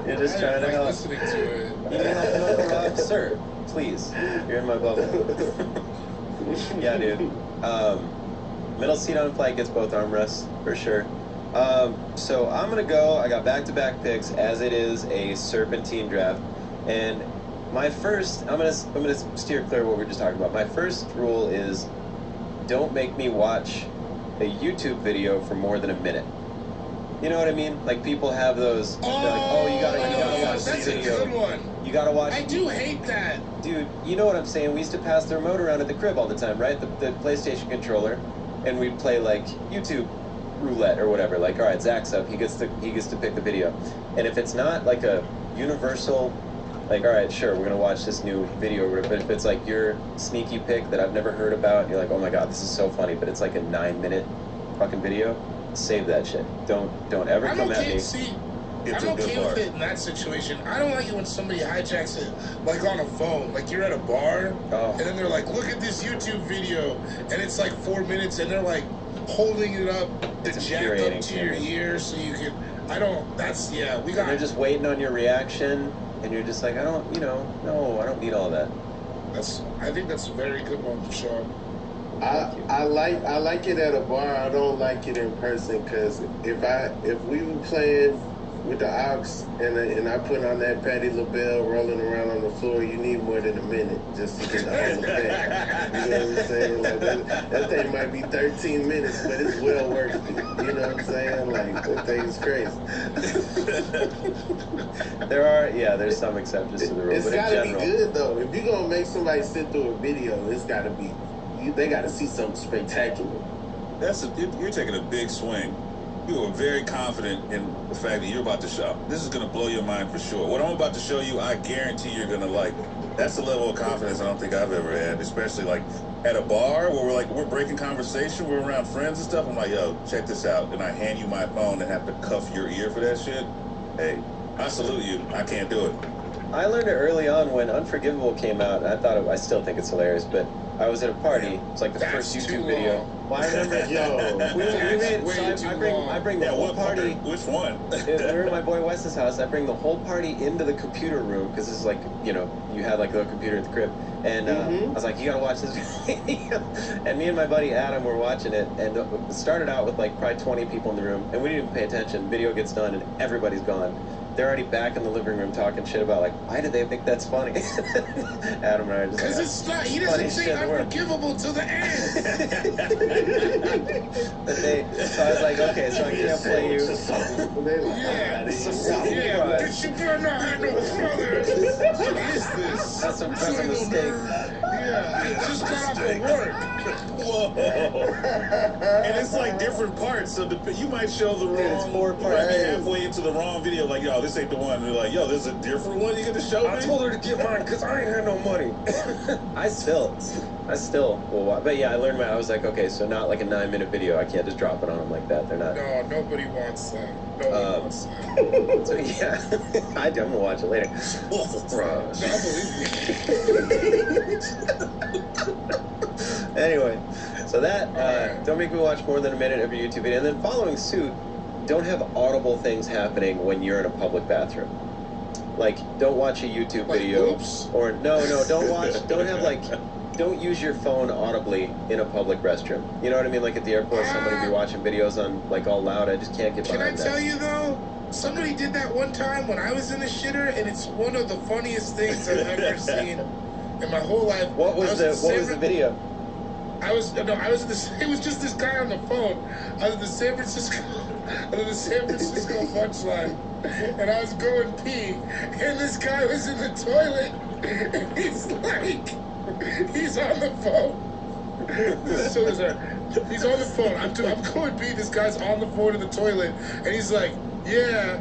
You're just I trying to like help. listening to it. You need help with Uncle Rob? Sir, please. You're in my bubble. Yeah, dude. Middle seat on flight gets both armrests, for sure. So I'm going to go. I got back-to-back picks, as it is a serpentine draft. And my first, I'm gonna steer clear of what we were just talking about. My first rule is don't make me watch a YouTube video for more than a minute. You know what I mean? Like, people have those. They're like, oh, you gotta watch that's this video. a good one. You gotta watch. I do hate that. Dude, you know what I'm saying? We used to pass the remote around at the crib all the time, right? The PlayStation controller, and we'd play like YouTube roulette or whatever. Like, all right, Zach's up. He gets to pick the video. And if it's not like a universal, like, all right, sure, we're gonna watch this new video. But if it's like your sneaky pick that I've never heard about, and you're like, oh my god, this is so funny, but it's like a 9-minute fucking video. Save that shit. Don't ever I'm come at okay. me. See, Get to I'm a good okay with part. it in that situation. I don't like it when somebody hijacks it, like on a phone. Like you're at a bar, Oh. and then they're like, "Look at this YouTube video," and it's like 4 minutes, and they're like holding it up, the It's jack up infuriating to to your me. ear, so you can. I don't. That's yeah. We And got. they're just waiting on your reaction, and you're just like, I don't need all that. I think that's a very good one, Sean. I like it at a bar. I don't like it in person, because if we were playing with the aux and I put on that Patti LaBelle rolling around on the floor, you need more than a minute just to get the whole effect. You know what I'm saying? Like that thing might be 13 minutes, but it's well worth it. You know what I'm saying? Like, that thing is crazy. There's some exceptions to the rule, It's but in gotta be general, good though. If you're gonna make somebody sit through a video, it's gotta be. They gotta see something spectacular. You're taking a big swing. You are very confident in the fact that you're about to shop. This is going to blow your mind for sure. What I'm about to show you, I guarantee you're going to like. That's the level of confidence I don't think I've ever had, especially like at a bar where we're breaking conversation, we're around friends and stuff. I'm like, yo, check this out. And I hand you my phone and have to cuff your ear for that shit. Hey, I salute you. I can't do it. I learned it early on when Unforgivable came out. I still think it's hilarious, but I was at a party. It's like the That's first too YouTube video. long. Well, I remember, Yo, we That's made, way so too I long. bring the whole what party. Which one? We were at my boy Wes's house. I bring the whole party into the computer room because this is like, you had like a computer at the crib, and I was like, you gotta watch this video. And me and my buddy Adam were watching it, and it started out with like probably 20 people in the room, and we didn't even pay attention. Video gets done, and everybody's gone. They're already back in the living room talking shit about like, why did they think that's funny? Adam and I are just Because like, it's not. He funny doesn't say shit in the world. unforgivable to the end. So I was like, okay, so I can't play you. Yeah. But this shit better not have no brothers. What is this? That's a You ain't no mistake. nerd. Yeah, he just got off of work. Whoa. And it's like different parts. So you might show the wrong. it's 4 You parts. might be halfway into the wrong video. Like, yo, this ain't the one. And they're like, yo, there's a different one you get to show me. I told her to get mine because I ain't had no money. I still will watch. But yeah, I was like, okay, so not like a 9-minute video. I can't just drop it on them like that. They're not. No, nobody wants that. Nobody wants that. So yeah, I'm gonna watch it later. No, I believe Anyway, so that don't make me watch more than a minute of your YouTube video, and then following suit, don't have audible things happening when you're in a public bathroom. Like, don't watch a YouTube Like video, oops? or don't use your phone audibly in a public restroom. You know what I mean? Like at the airport, somebody be watching videos on like all loud. I just can't get Can I behind that. tell you though? Somebody did that one time when I was in a shitter, and it's one of the funniest things I've ever seen in my whole life. What was the video? It was just this guy on the phone. I was at the San Francisco punchline, and I was going pee, and this guy was in the toilet, and he's like, he's on the phone. So he's on the phone. I'm going pee. This guy's on the phone in the toilet, and he's like, yeah.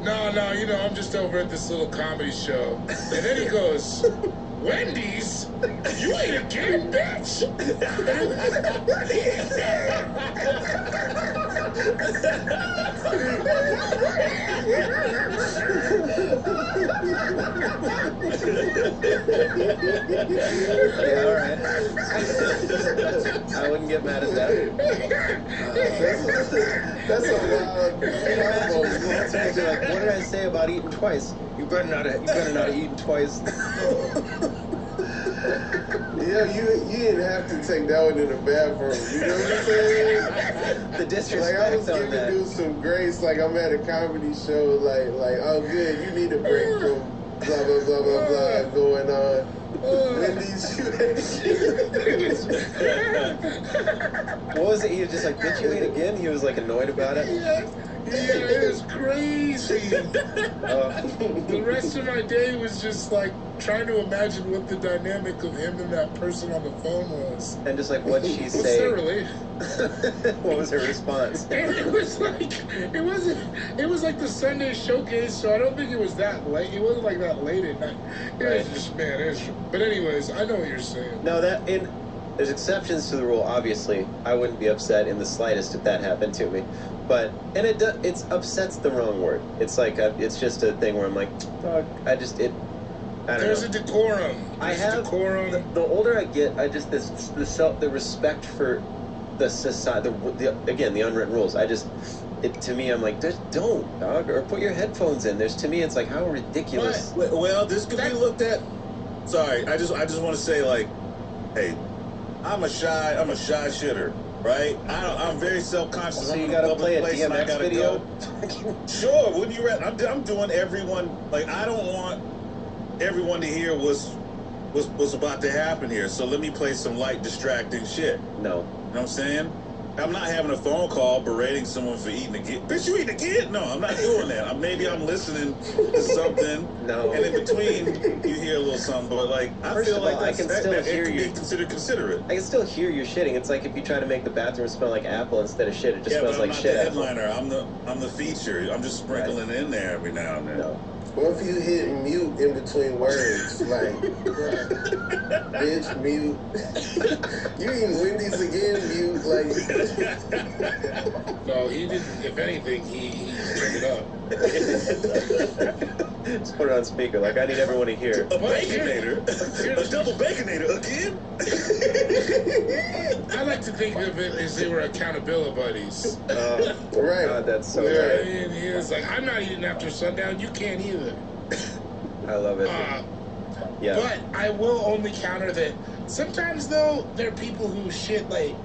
No, I'm just over at this little comedy show. And then he goes, Wendy's? You ate again, bitch? Yeah, all right. I wouldn't get mad at that. That's a wild. Be like, what did I say about eating twice? You better not have eaten twice. Yeah, you didn't have to take that one in the bathroom. You know what I'm saying? The disrespect Like, I was on giving that. dude some grace, like I'm at a comedy show, like, oh good, you need a break from blah blah blah blah blah going on. Wendy's, What was it? He was just like, bitch, you ate again? He was like annoyed about it. Yeah, it was crazy. The rest of my day was just like trying to imagine what the dynamic of him and that person on the phone was. And just like, what'd she What's say? their relation? What was her response? And it was like, it was like the Sunday showcase, so I don't think it was that late. It wasn't like that late at night. It was just, man, but anyways, I know what you're saying. No, there's exceptions to the rule, obviously. I wouldn't be upset in the slightest if that happened to me. But, and it's upset's the wrong word. It's like, it's just a thing where I'm like, dog, I don't There's know. a decorum. I There's have, decorum. the older I get, I just, the respect for the society, the unwritten rules. To me, I'm like, just don't, dog, or put your headphones in. To me, it's like, how ridiculous. Well, this could be looked at. Sorry, I just want to say, like, hey, I'm a shy shitter, right? I'm very self-conscious. So I'm you in gotta public play a place and I DMX gotta video? go. Sure, wouldn't you? I'm doing everyone, like, I don't want everyone to hear what's about to happen here. So let me play some light, distracting shit. No. You know what I'm saying? I'm not having a phone call berating someone for eating a kid. Bitch, you eating a kid? No, I'm not doing that. Maybe I'm listening to something. No. And in between, you hear a little something. But, like, I First feel of like all, I can still it hear can you. be considered considerate. I can still hear you shitting. It's like if you try to make the bathroom smell like apple instead of shit, it just Yeah, smells but I'm like not shit. the apple. headliner. I'm the feature. I'm just sprinkling in there every now and then. No. what if you hit mute in between words, like, bitch, mute. You eating Wendy's again, mute, like. No, he didn't. If anything, he turned it up. Just put it on speaker. Like, I need everyone to hear. A baconator? A double baconator again? I like to think of it as they were accountability buddies. Right. God, that's so Yeah. right. And he was like, I'm not eating after sundown. You can't either. I love it. Yeah. But I will only counter that sometimes, though, there are people who shit like,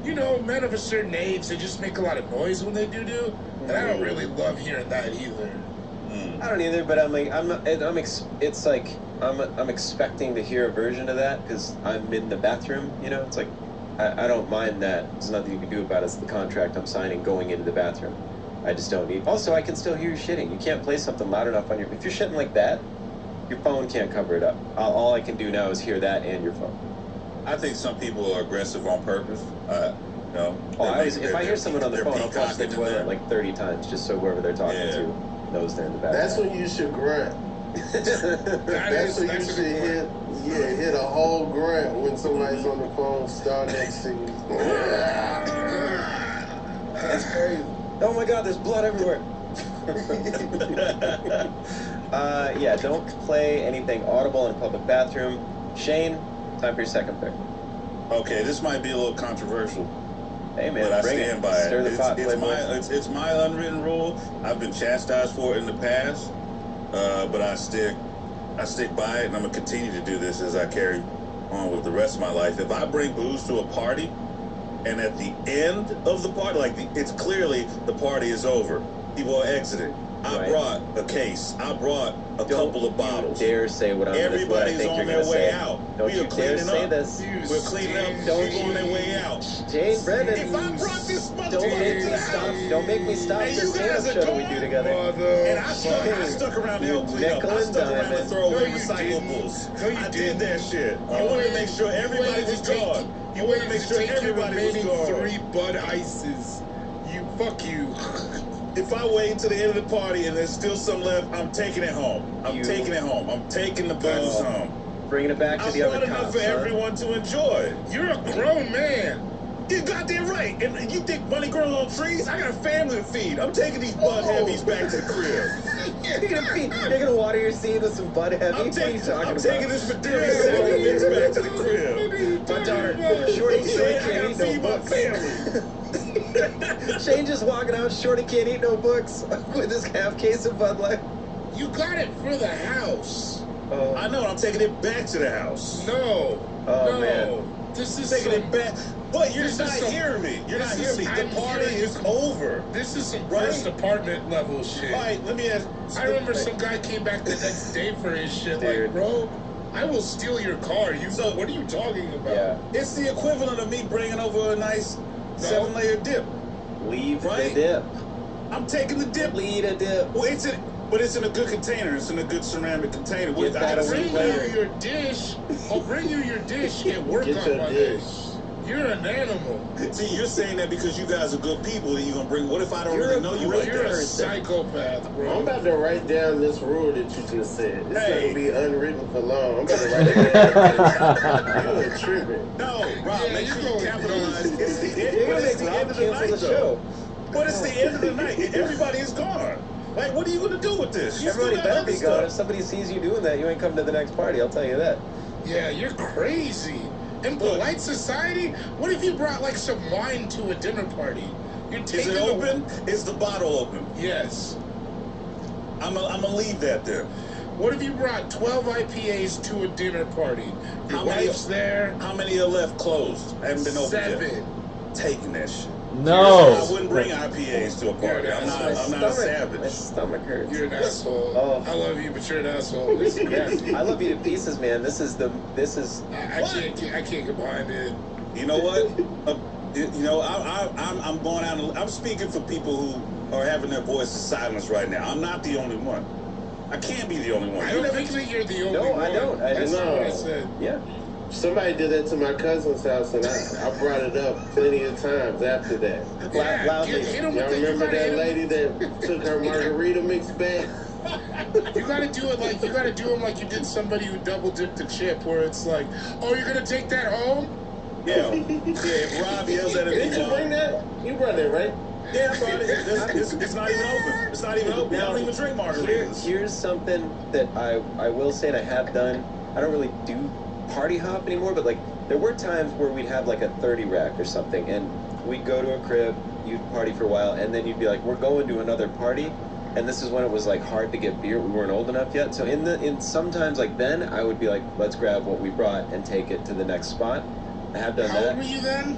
men of a certain age, they just make a lot of noise when they do. And I don't really love hearing that either. I don't either, but I'm expecting to hear a version of that because I'm in the bathroom. It's like I don't mind that. There's nothing you can do about it. It's the contract I'm signing going into the bathroom. I just don't need. Also, I can still hear you shitting. You can't play something loud enough on your. If you're shitting like that, your phone can't cover it up. All I can do now is hear that and your phone. I think some people are aggressive on purpose. If I hear someone on the phone, I'll flush the toilet like 30 times just so whoever they're talking to knows they're in the bathroom. That's when you should grunt. That's when you should hit a whole grunt when somebody's on the phone, star next to you. That's crazy. Oh my God, there's blood everywhere. Yeah, don't play anything audible in a public bathroom. Shane, time for your second pick. Okay, this might be a little controversial. Hey man, but I bring stand it. by Stir it. the pot, It's my unwritten rule. I've been chastised for it in the past, but I stick by it, and I'm gonna continue to do this as I carry on with the rest of my life. If I bring booze to a party, and at the end of the party, it's clearly the party is over, people are exiting, I brought a case. I brought a couple of bottles. Dare say what I Everybody's think on you're their gonna way say. out. Don't We you are dare cleaning say up. this. We're cleaning up. Don't People on their way out. Jane Brennan. If I brought this Don't make motherfucker to me the stop. house, Don't make me stop and this you guys stand-up are show that we gone, do together. and I stuck around to help clean up. Nickel I and stuck around to diamond. throw away No, you recyclables. No, you I did didn't. that shit. You I wanted to waited- make sure you everybody waited was to take- gone. You I wanted waited to make to sure take your everybody was remaining gone. 3 Bud Ices. You fuck you. If I wait to the end of the party and there's still some left, I'm taking it home. I'm taking it home. I'm taking the buzz home. Bringing it back to I the brought other enough cops, for huh? everyone to enjoy. You're a grown man. You goddamn right. And you think money grows on trees? I got a family to feed. I'm taking these Bud Heavies back to the crib. You're gonna water your seed with some Bud Heavy? I'm What are you taking talking about? this Madeira Sour Mix back to the crib. My daughter, Shorty Shane, I can't gotta eat feed no my books. family. Shane just walking out, Shorty can't eat no books with his half case of Bud Light. You got it for the house. Oh, I know. I'm taking it back to the house. No. Oh, no. man. This is Taking some, it back. What? You're This not is some- hearing me. You're not this hearing me. is- The I'm party hearing is you. over. This is some Right? first apartment level shit. All right, let me ask. I remember some guy came back the next day for his shit. Dude. Like, bro, I will steal your car. So- What are you talking about? yeah. It's the equivalent of me bringing over a nice 7-layer dip. Leave Right? the dip. I'm taking the dip. Lead a dip. Well, but it's in a good container. It's in a good ceramic container. Get that I'll away bring later. you your dish. I'll bring you your dish and work Get on your my dish. You're an animal. See, you're saying that because you guys are good people that you're gonna bring. What if I don't You're really a know you great like You're a that? psychopath, bro. I'm about to write down this rule that you just said. It's Hey. gonna be unwritten for long. I'm about to write it down. You are tripping. No, Rob, Yeah, make sure you're you going capitalize. nuts. It's the end, You're but gonna it's make the end Rob of the cancel night, the though. show. But it's the end of the night. Everybody is gone. Like, what are you gonna do with this? You Everybody still got better other be gone. If stuff. somebody sees you doing that, you ain't coming to the next party. I'll tell you that. Yeah, you're crazy. In polite society, what if you brought like some wine to a dinner party? You're Is taking it open? Is the bottle open? Yes. I'm gonna leave that there. What if you brought 12 IPAs to a dinner party? Your How many- wife's there. How many are left closed? Haven't been opened yet. 7. Taking that shit. I No. wouldn't bring IPAs to a party. I'm not a My savage. stomach hurts. You're an asshole. Oh. I love you, but you're an asshole. This is nasty. I love you to pieces, man. This is I can't get behind it. You know what? I'm going out. I'm speaking for people who are having their voices silenced right now. I'm not the only one. I can't be the only one. I don't think that you're the only No, one. I don't. I That's just- not what I said. yeah. Somebody did that to my cousin's house, and I brought it up plenty of times after that. Yeah, loudly. hit him Y'all with the, you remember gotta hit that him- lady that took her margarita mix back? You gotta do it like you gotta do him like you did somebody who double dipped a chip, where it's like, oh, you're gonna take that home? Yeah. If Rob yells at Did you bring it, that? You brought that, right? yeah, I brought it. It's not even open. It's not even open. I don't even drink margaritas. Here's something that I will say, and I have done. I don't really do party hop anymore, but like there were times where we'd have like a 30 rack or something, and we'd go to a crib, you'd party for a while, and then you'd be like, we're going to another party. And this is when it was like hard to get beer. We weren't old enough yet. So in sometimes like then I would be like, let's grab what we brought and take it to the next spot. I have done How old that. were you then?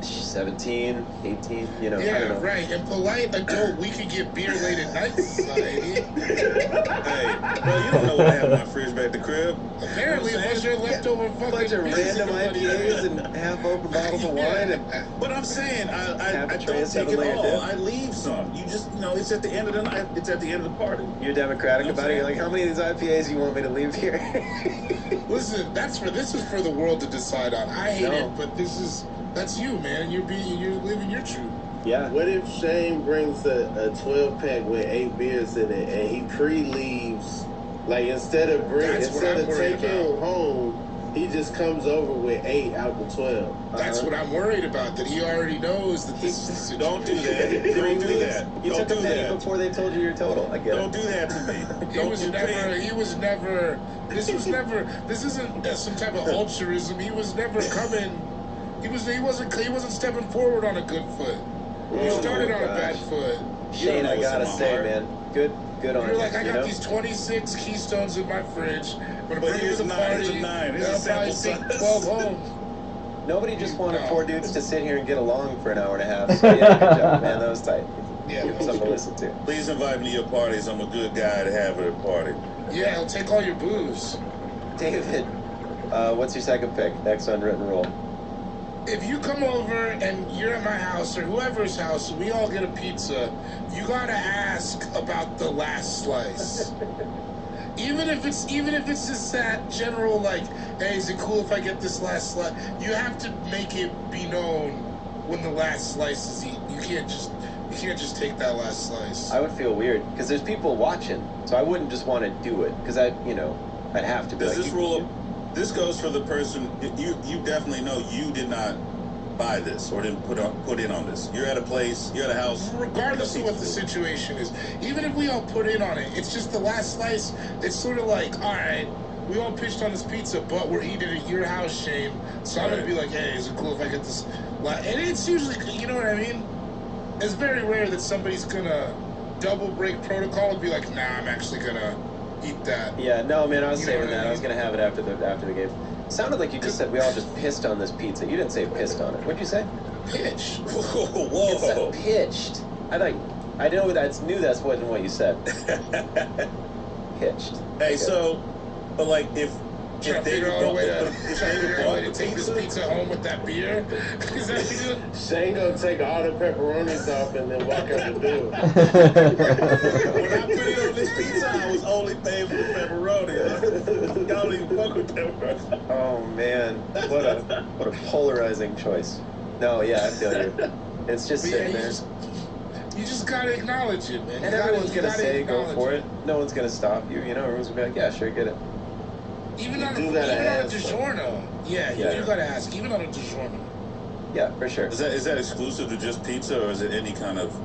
17, 18, you know. I don't Yeah, know. right. In polite adult, we could get beer late at night society. Hey, bro, you don't know what I have in my fridge back at the crib. Apparently, You know what I'm what's your leftover A fucking bunch of beers random in the IPAs buddy? and half-open bottles of wine. And But I'm saying, I Half a don't tray of take it 7-layer all. dip. I leave some. You just, it's at the end of the night. It's at the end of the party. you're democratic You know what about it. I'm You're like, how many of these IPAs you want me to leave here? Listen, this is for the world to decide on. I hate No. it, but that's you, man. You're living your truth. Yeah. What if Shane brings a 12-pack with 8 beers in it, and he pre-leaves? Like instead of That's what I'm worried taking about. him home, he just comes over with 8 out the 12. That's what I'm worried about. That he already knows that this is the Don't do that. Don't do that. You Don't took do a penny that. before they told you your total. I get Don't it. do that to me. He Don't was do never. that. He was never. This was never. This isn't some type of altruism. He was never coming. He wasn't stepping forward on a good foot. He Oh started my on a gosh. bad foot. Shane, know I what's in gotta my say, heart. man, good on You're you. like, I you got know? these 26 Keystones in my fridge. I'm gonna But bring you here's to the 9, party. it's a 9, it's and a I'll probably sample take size. 12 home. Nobody just wanted No. 4 dudes to sit here and get along for an hour and a half. So yeah, good job, man. That was tight. Yeah, Give him something to listen to. Please invite me to your parties. I'm a good guy to have at a party. Yeah, I'll take all your booze. David, what's your second pick? Next unwritten rule. If you come over and you're at my house or whoever's house, we all get a pizza, you gotta ask about the last slice. Even if it's just that general like, hey, is it cool if I get this last slice? You have to make it be known when the last slice is eaten. You can't just take that last slice. I would feel weird because there's people watching, so I wouldn't just want to do it because I'd have to. Does this rule? This goes for the person. You definitely know you did not buy this or didn't put in on this. You're at a place. You're at a house. Regardless of what the situation is, even if we all put in on it, it's just the last slice. It's sort of like, all right, we all pitched on this pizza, but we're eating it at your house, Shane. So I'm gonna be like, hey, is it cool if I get this? And it's usually, you know what I mean? It's very rare that somebody's gonna double break protocol and be like, nah, I'm actually gonna eat that. Yeah, no, man, I was saving that. I mean? I was gonna have it after the game. Sounded like you just said we all just pissed on this pizza. You didn't say pissed on it. What'd you say? Pitch. Whoa. It said pitched. I knew that's wasn't what you said. Pitched. Hey, Okay. so, but like if Trying to they figure out a way to the take this pizza home with that beer. Is that what you do? Shane gonna take all the pepperonis off and then walk out the door. When I put it on this pizza, I was only paying for the pepperoni. Y'all don't even fuck with pepperoni. Oh man, what a polarizing choice. No, yeah, I feel you. It's just But sitting yeah, there, you just gotta acknowledge it, man. and You everyone's gotta gonna say go acknowledge for it. No one's gonna stop you. Everyone's gonna be like, yeah, sure, get it. Even on a ask, though. DiGiorno. Yeah, you Yeah. do gotta ask. Even on a DiGiorno. Yeah, for sure. Is that exclusive to just pizza, or is it any kind of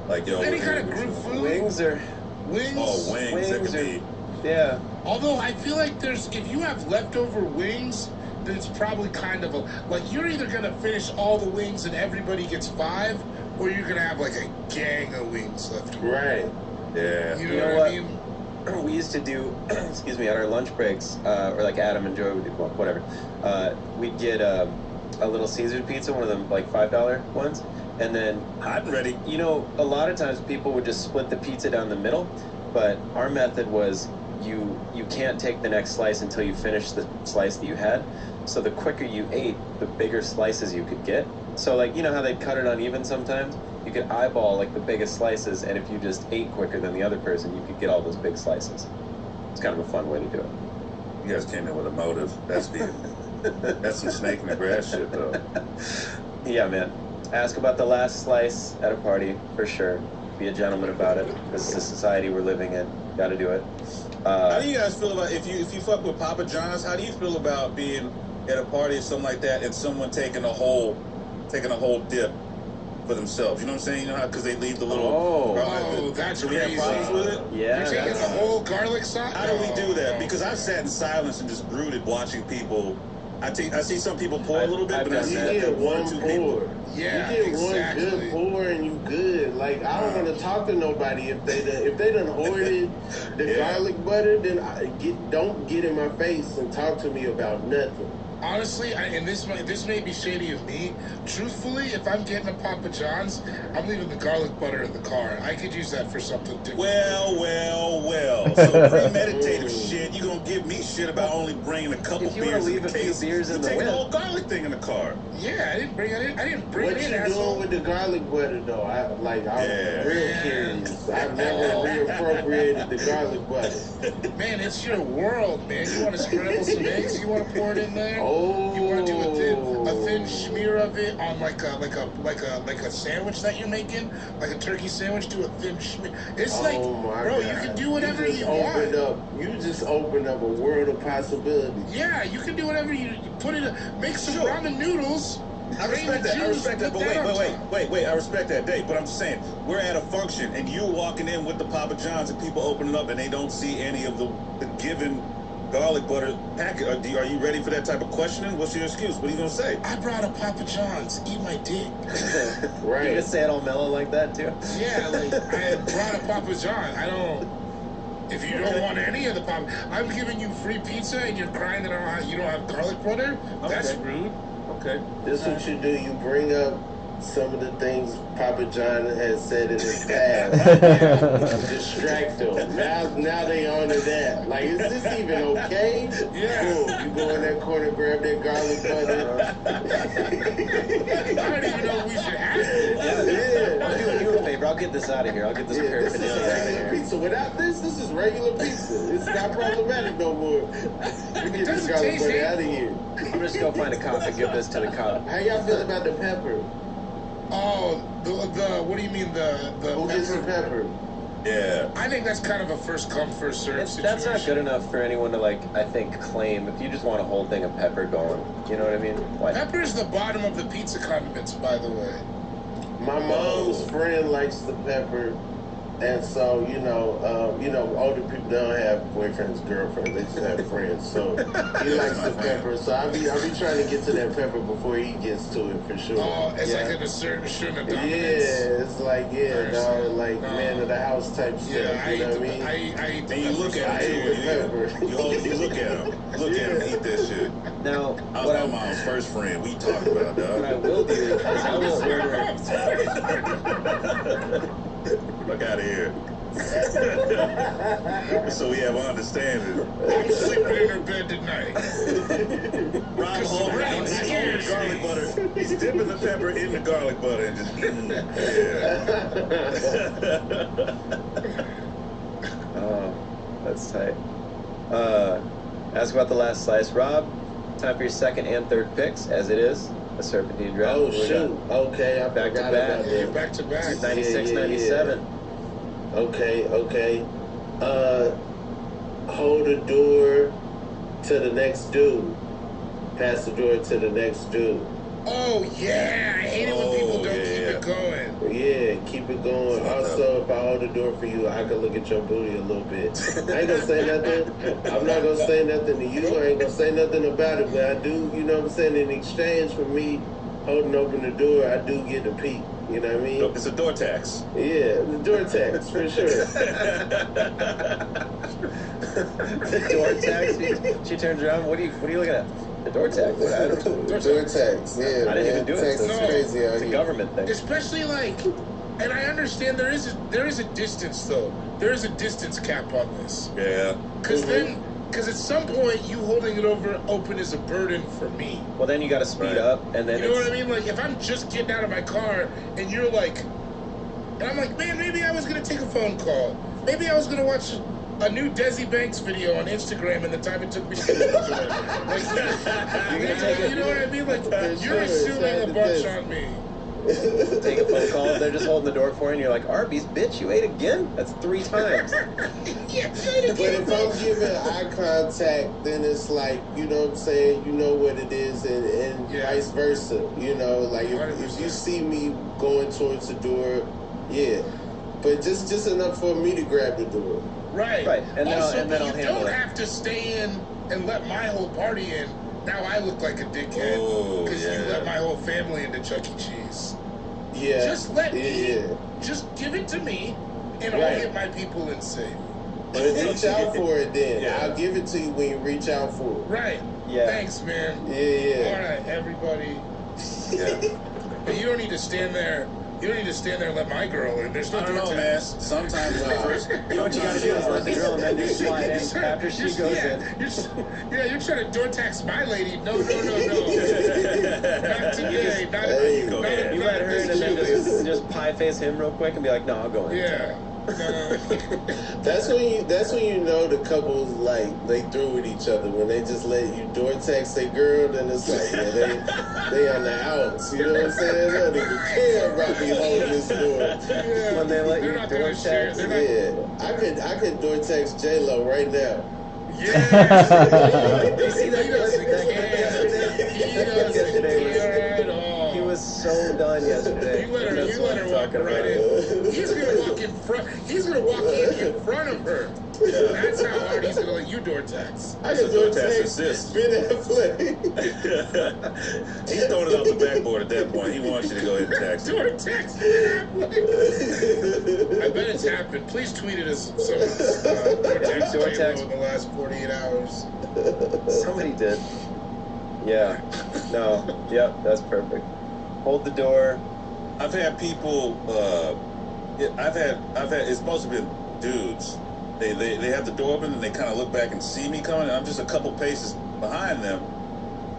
like Any kind of group food. Wings are, Wings. Oh, wings. That Wings could are- be. yeah. Although I feel like if you have leftover wings, then it's probably kind of like you're either gonna finish all the wings and everybody gets 5, or you're gonna have like a gang of wings left over. Right. Yeah. You know, You know what what? I mean? We used to do, excuse me, at our lunch breaks, or like Adam and Joey would do, well, whatever. We'd get a little Caesar pizza, one of them like $5 ones, and then Hot and ready. a lot of times people would just split the pizza down the middle, but our method was you can't take the next slice until you finish the slice that you had. So the quicker you ate, the bigger slices you could get. So like, you know how they'd cut it uneven sometimes? You could eyeball like the biggest slices, and if you just ate quicker than the other person, you could get all those big slices. It's kind of a fun way to do it. You guys came in with a motive. That's some snake in the grass shit, though. Yeah, man. Ask about the last slice at a party, for sure. Be a gentleman about it. This is the society we're living in. Gotta do it. How do you guys feel about if you fuck with Papa John's? How do you feel about being at a party or something like that, and someone taking a whole dip for themselves? You know what I'm saying? You know how because they leave the little. Oh, that's do we crazy. have problems with it? Yeah. You're taking the that's- whole garlic sauce? How do we do that? Because I've sat in silence and just brooded watching people. I see some people pour a little bit, I've but I done see You that. get one or one two people. pour. Yeah, you get exactly. one good pour and you good. Like I don't want to talk to nobody if they done hoarded the Yeah. garlic butter. Then don't get in my face and talk to me about nothing. Honestly, and this may be shady of me. Truthfully, if I'm getting a Papa John's, I'm leaving the garlic butter in the car. I could use that for something different. Well. So premeditative shit. You gonna give me shit about only bringing a couple If you wanna beers in leave the a few case? beers in you the take the whip. whole garlic thing in the car. Yeah, I didn't bring What it in, you asshole. doing with the garlic butter though? I'm Yeah. real curious. I've never reappropriated the garlic butter. Man, it's your world, man. You want to scramble some eggs? You want to pour it in there? Oh. You want to do a thin smear of it on like a sandwich that you're making, like a turkey sandwich. Do a thin smear. It's like, Oh my bro, God. you can do whatever you opened want. You just opened up a world of possibilities. Yeah, you can do whatever you put it. Make some Sure. ramen noodles. I respect that. I respect that. But wait. I respect that date. But I'm just saying, we're at a function, and you're walking in with the Papa John's, and people open it up, and they don't see any of the given garlic butter packet. Are you ready for that type of questioning? What's your excuse? What are you gonna say? I brought a Papa John's. Eat my dick. Right. You just say it all mellow like that too? Yeah, like I brought a Papa John. I don't. If you don't want any of the Papa, I'm giving you free pizza, and you're crying that you don't have garlic butter. That's Okay. rude. Okay. This is what you do. You bring up some of the things Papa John has said in his past. Distract them. Now they honor that. Like, is this even okay? Yeah. Boom, you go in that corner, grab that garlic butter. I don't even know if we should have it. Yeah. I'm doing you a favor. I'll get this out of here. I'll get this This is paraphernalia out of regular here. pizza. Without this is regular pizza. It's not problematic no more. We get this doesn't garlic taste butter it. out of here. I'm just gonna find a cop and give this to the cop. How y'all feel about the pepper? Oh, the what do you mean the Who gets the pepper? Yeah. I think that's kind of a first come first serve situation. That's not good enough for anyone to I think claim. If you just want a whole thing of pepper going, you know what I mean? Like, Pepper's the bottom of the pizza condiments, by the way. My mom's friend likes the pepper, and so older people don't have boyfriends, girlfriends. They just have friends. So he likes the pepper. So I'll be trying to get to that pepper before he gets to it for sure. Oh, it's Yeah. like an assertion of Yeah, dominance. it's like man of the house type stuff. Yeah, You know what I mean? I eat the And you look pepper at I him hate too. the pepper. You look at him. Look at him eat that shit. now, I what was my mom's first friend. We talked about what I dog. will do is I will order. Fuck out of here. So we have an understanding. I'm sleeping in her bed tonight. Rob Hall, Right, he's scares holding garlic me. butter. He's dipping the pepper in the garlic butter and just eating. Yeah. Oh, that's tight. Ask about the last slice, Rob. Time for your second and third picks, as it is a serpentine draft. Oh What we shoot! Okay, I Back to forgot back. about Yeah, that. back to back. got? 96, Yeah. 97. Okay. Hold the door to the next dude. Pass the door to the next dude. Oh yeah, I hate it when people don't keep it going. Yeah, keep it going. Also, if I hold the door for you, I can look at your booty a little bit. I ain't gonna say nothing. I'm not gonna say nothing to you. I ain't gonna say nothing about it, but I do, you know what I'm saying? In exchange for me holding open the door, I do get a peek. You know what I mean? It's a door tax. Yeah, the door tax, for sure. The door tax. She turns around. What are you looking at? The door tax. I don't know. Door tax, yeah. I didn't even do it. Tax So is No. crazy out It's a here. government thing. Especially and I understand there is a distance though. There is a distance cap on this. Yeah. Because at some point you holding it open is a burden for me. Well, then you got to speed Right. up, and then You know what I mean? Like if I'm just getting out of my car and you're like, and I'm like, man, maybe I was gonna take a phone call. Maybe I was gonna watch a new Desi Banks video on Instagram and the time it took me to get it. Like, you know what I mean? Like you're assuming a bunch on me. take a phone call. They're just holding the door for you, and you're like, Arby's, bitch, you ate again? That's 3 times. Yeah, But if I'm giving eye contact, then it's like, you know what I'm saying, you know what it is, and Yeah. vice versa. You know, like if you 100%. see me going towards the door, yeah. But just enough for me to grab the door. Right. Right, and then also, I'll but you handle don't it. have to stay in and let my whole party in. Now I look like a dickhead Oh, because you yeah. let my whole family into Chuck E. Cheese. Yeah. Just let me. Yeah. Just give it to me, and I'll Right. hit my people and save. But reach out for it then. Yeah. I'll give it to you when you reach out for it. Right. Yeah. Thanks, man. Yeah. All right, everybody. Yeah. But you don't need to stand there. You don't need to stand there and let my girl in. There's no I don't know, door man. tax. Sometimes when I first, What you gotta do is let the girl and then you slide in after she goes in. You're trying to door tax my lady. No. Not today. Not, Hey, go not, ahead. You not let her this in and then Tuesday. just pie face him real quick and be like, no, I'll go in. Yeah. No. That's when you know the couples like they through with each other when they just let you door text their girl. Then it's like they on the outs. You know what I'm saying? They don't even care about me holding this door. Yeah. When they let They're you not door gonna share. text. They're not. Yeah, I could door text J-Lo right now. Yeah. You see that He doesn't clip care. He doesn't Yesterday care at all. He was so done yesterday. You let her That's what I'm walk talking right about. in. He's gonna walk in front. He's gonna walk in front of her. That's how hard he's gonna let you door tax. I That's could a door door text text assist. Ben Affleck. He's throwing it off the backboard at that point. He wants you to go ahead and tax him. Door tax. I bet it's happened. Please tweet it as some door tax Door J-Lo tax. in the last 48 hours. Somebody did. Yeah. No. Yep. That's perfect. Hold the door. I've had people. I've had. It's supposed to be dudes. They have the door open and they kind of look back and see me coming, and I'm just a couple paces behind them,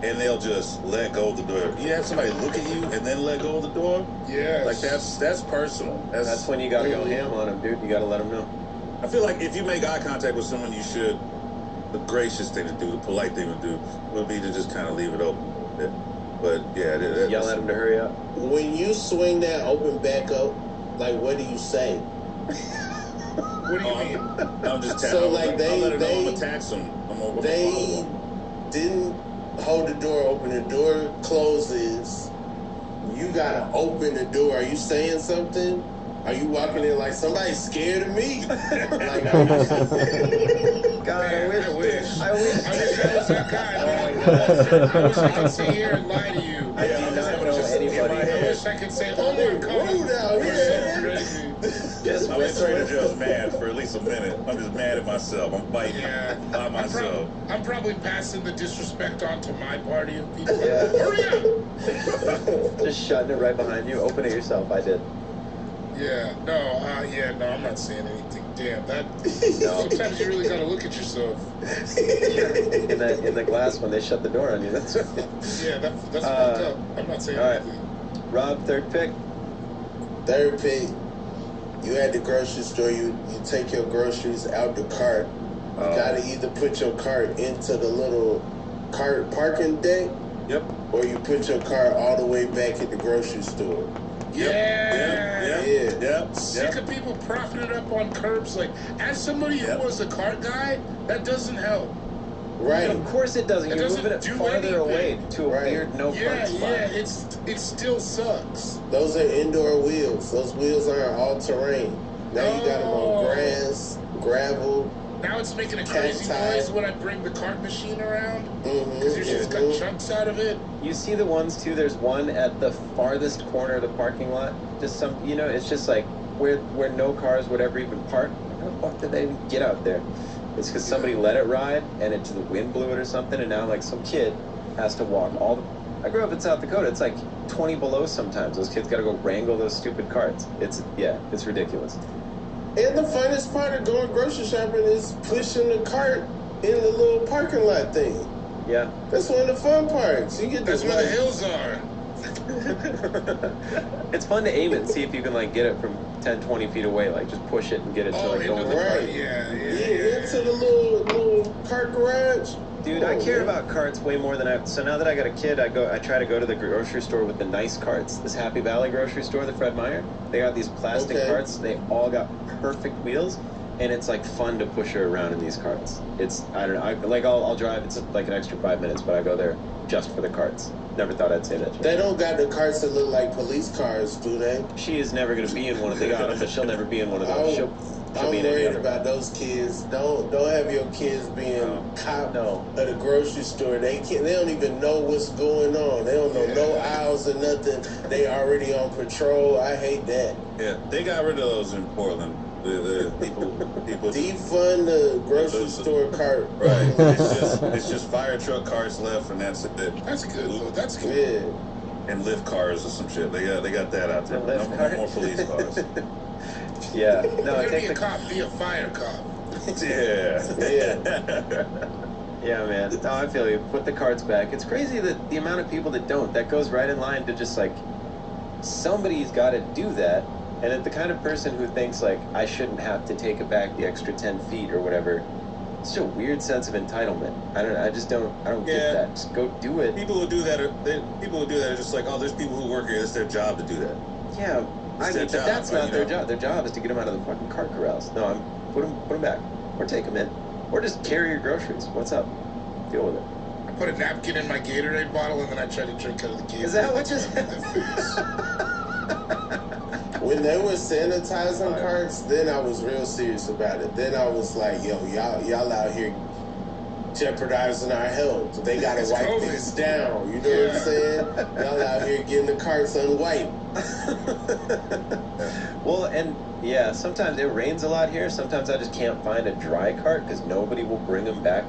and they'll just let go of the door. You have somebody look at you and then let go of the door. Yeah. Like that's personal. That's when you gotta go ham on them, dude. You gotta let them know. I feel like if you make eye contact with someone, you should. The gracious thing to do, the polite thing to do, would be to just kind of leave it open a little bit. But yeah, Yell at them to hurry up. When you swing that open back up, like what do you say? What do you mean? I'm just So, like, I'll let her know I'm gonna tax them. They didn't hold the door open. The door closes. You gotta open the door. Are you saying something? Are you walking in like somebody's scared of me? Like, God, Man, I wish. I wish. I wish I was that guy. Oh my God. I wish I could sit here and lie to you. I do not know anybody. I wish I could say, "Oh my God, rude out we're so here. crazy." Just I'm in Trader whisper. Joe's mad for at least a minute. I'm just mad at myself. I'm biting Yeah, by myself. I'm probably passing the disrespect on to my party of people. Yeah. Hurry up! Just shutting it right behind you. Open it yourself. I did. Yeah, no, I'm not saying anything. Damn, that. No. Sometimes you really gotta look at yourself. In the glass when they shut the door on you. That's right. Yeah, that's fucked up. I'm not saying all right. anything. Rob, third pick. Third pick, you at the grocery store, you take your groceries out the cart. You gotta either put your cart into the little cart parking deck, Yep. or you put your cart all the way back at the grocery store. Yep. Sick of people profiting up on curbs. Like, as somebody who was a cart guy, that doesn't help. Right. Of course it doesn't. It You're doesn't moving it do farther away anything. to a Right. weird no park spot. It still sucks. Those are indoor wheels. Those wheels aren't all terrain. Now you got them on grass, gravel. Now it's making a crazy Cacti. noise when I bring the cart machine around. Because your shit's got chunks out of it. You see the ones too. There's one at the farthest corner of the parking lot. Just some, it's just like where no cars would ever even park. How the fuck did they even get out there? It's because somebody let it ride and the wind blew it or something, and now like some kid has to walk all the. I grew up in South Dakota. It's like 20 below sometimes. Those kids got to go wrangle those stupid carts. It's ridiculous. And the funnest part of going grocery shopping is pushing the cart in the little parking lot thing. Yeah. That's one of the fun parts. You get That's to where the hills are. It's fun to aim it and see if you can like get it from 10, 20 feet away. Like just push it and get it to Oh, like go into in the the cart. cart. Yeah. into the little cart garage. Dude, I care about carts way more than so now that I got a kid, I try to go to the grocery store with the nice carts. This Happy Valley grocery store, the Fred Meyer, they got these plastic carts. They all got perfect wheels, and it's like fun to push her around in these carts. It's, I don't know, I'll drive, it's like an extra 5 minutes, but I go there just for the carts. Never thought I'd say that. They don't got the carts that look like police cars, do they? She is never going to be in one of them. They got them, but she'll never be in one of those. She'll I'm be in any worried other. about those kids. Don't have your kids being cop at a grocery store. They don't even know what's going on. They don't know no aisles or nothing. They already on patrol. I hate that. Yeah, they got rid of those in Portland. The people defund the grocery store cart. Right. It's just fire truck cars left, and that's it. That's good. Though. That's good. Yeah. And lift cars or some shit. They got that out there. No more police cars. Yeah. No, You're gonna be a cop, be a fire cop. Yeah. Yeah, man. No, I feel you. Put the carts back. It's crazy that the amount of people that don't. That goes right in line to just like somebody's got to do that. And the kind of person who thinks like I shouldn't have to take it back the extra 10 feet or whatever. It's just a weird sense of entitlement. I don't get that. Just go do it. People who do that are just like, oh, there's people who work here. It's their job to do that. Yeah. But that's not their job. Their job is to get them out of the fucking cart corrals. No, put them back, or take them in, or just carry your groceries. What's up? Deal with it. I put a napkin in my Gatorade bottle and then I try to drink out of the Gatorade. Is that what just? When they were sanitizing carts, then I was real serious about it. Then I was like, yo, y'all out here jeopardizing our health. They gotta wipe these down. You know what I'm saying? Y'all out here getting the carts unwiped. Well, and yeah, sometimes it rains a lot here. Sometimes I just can't find a dry cart because nobody will bring them back.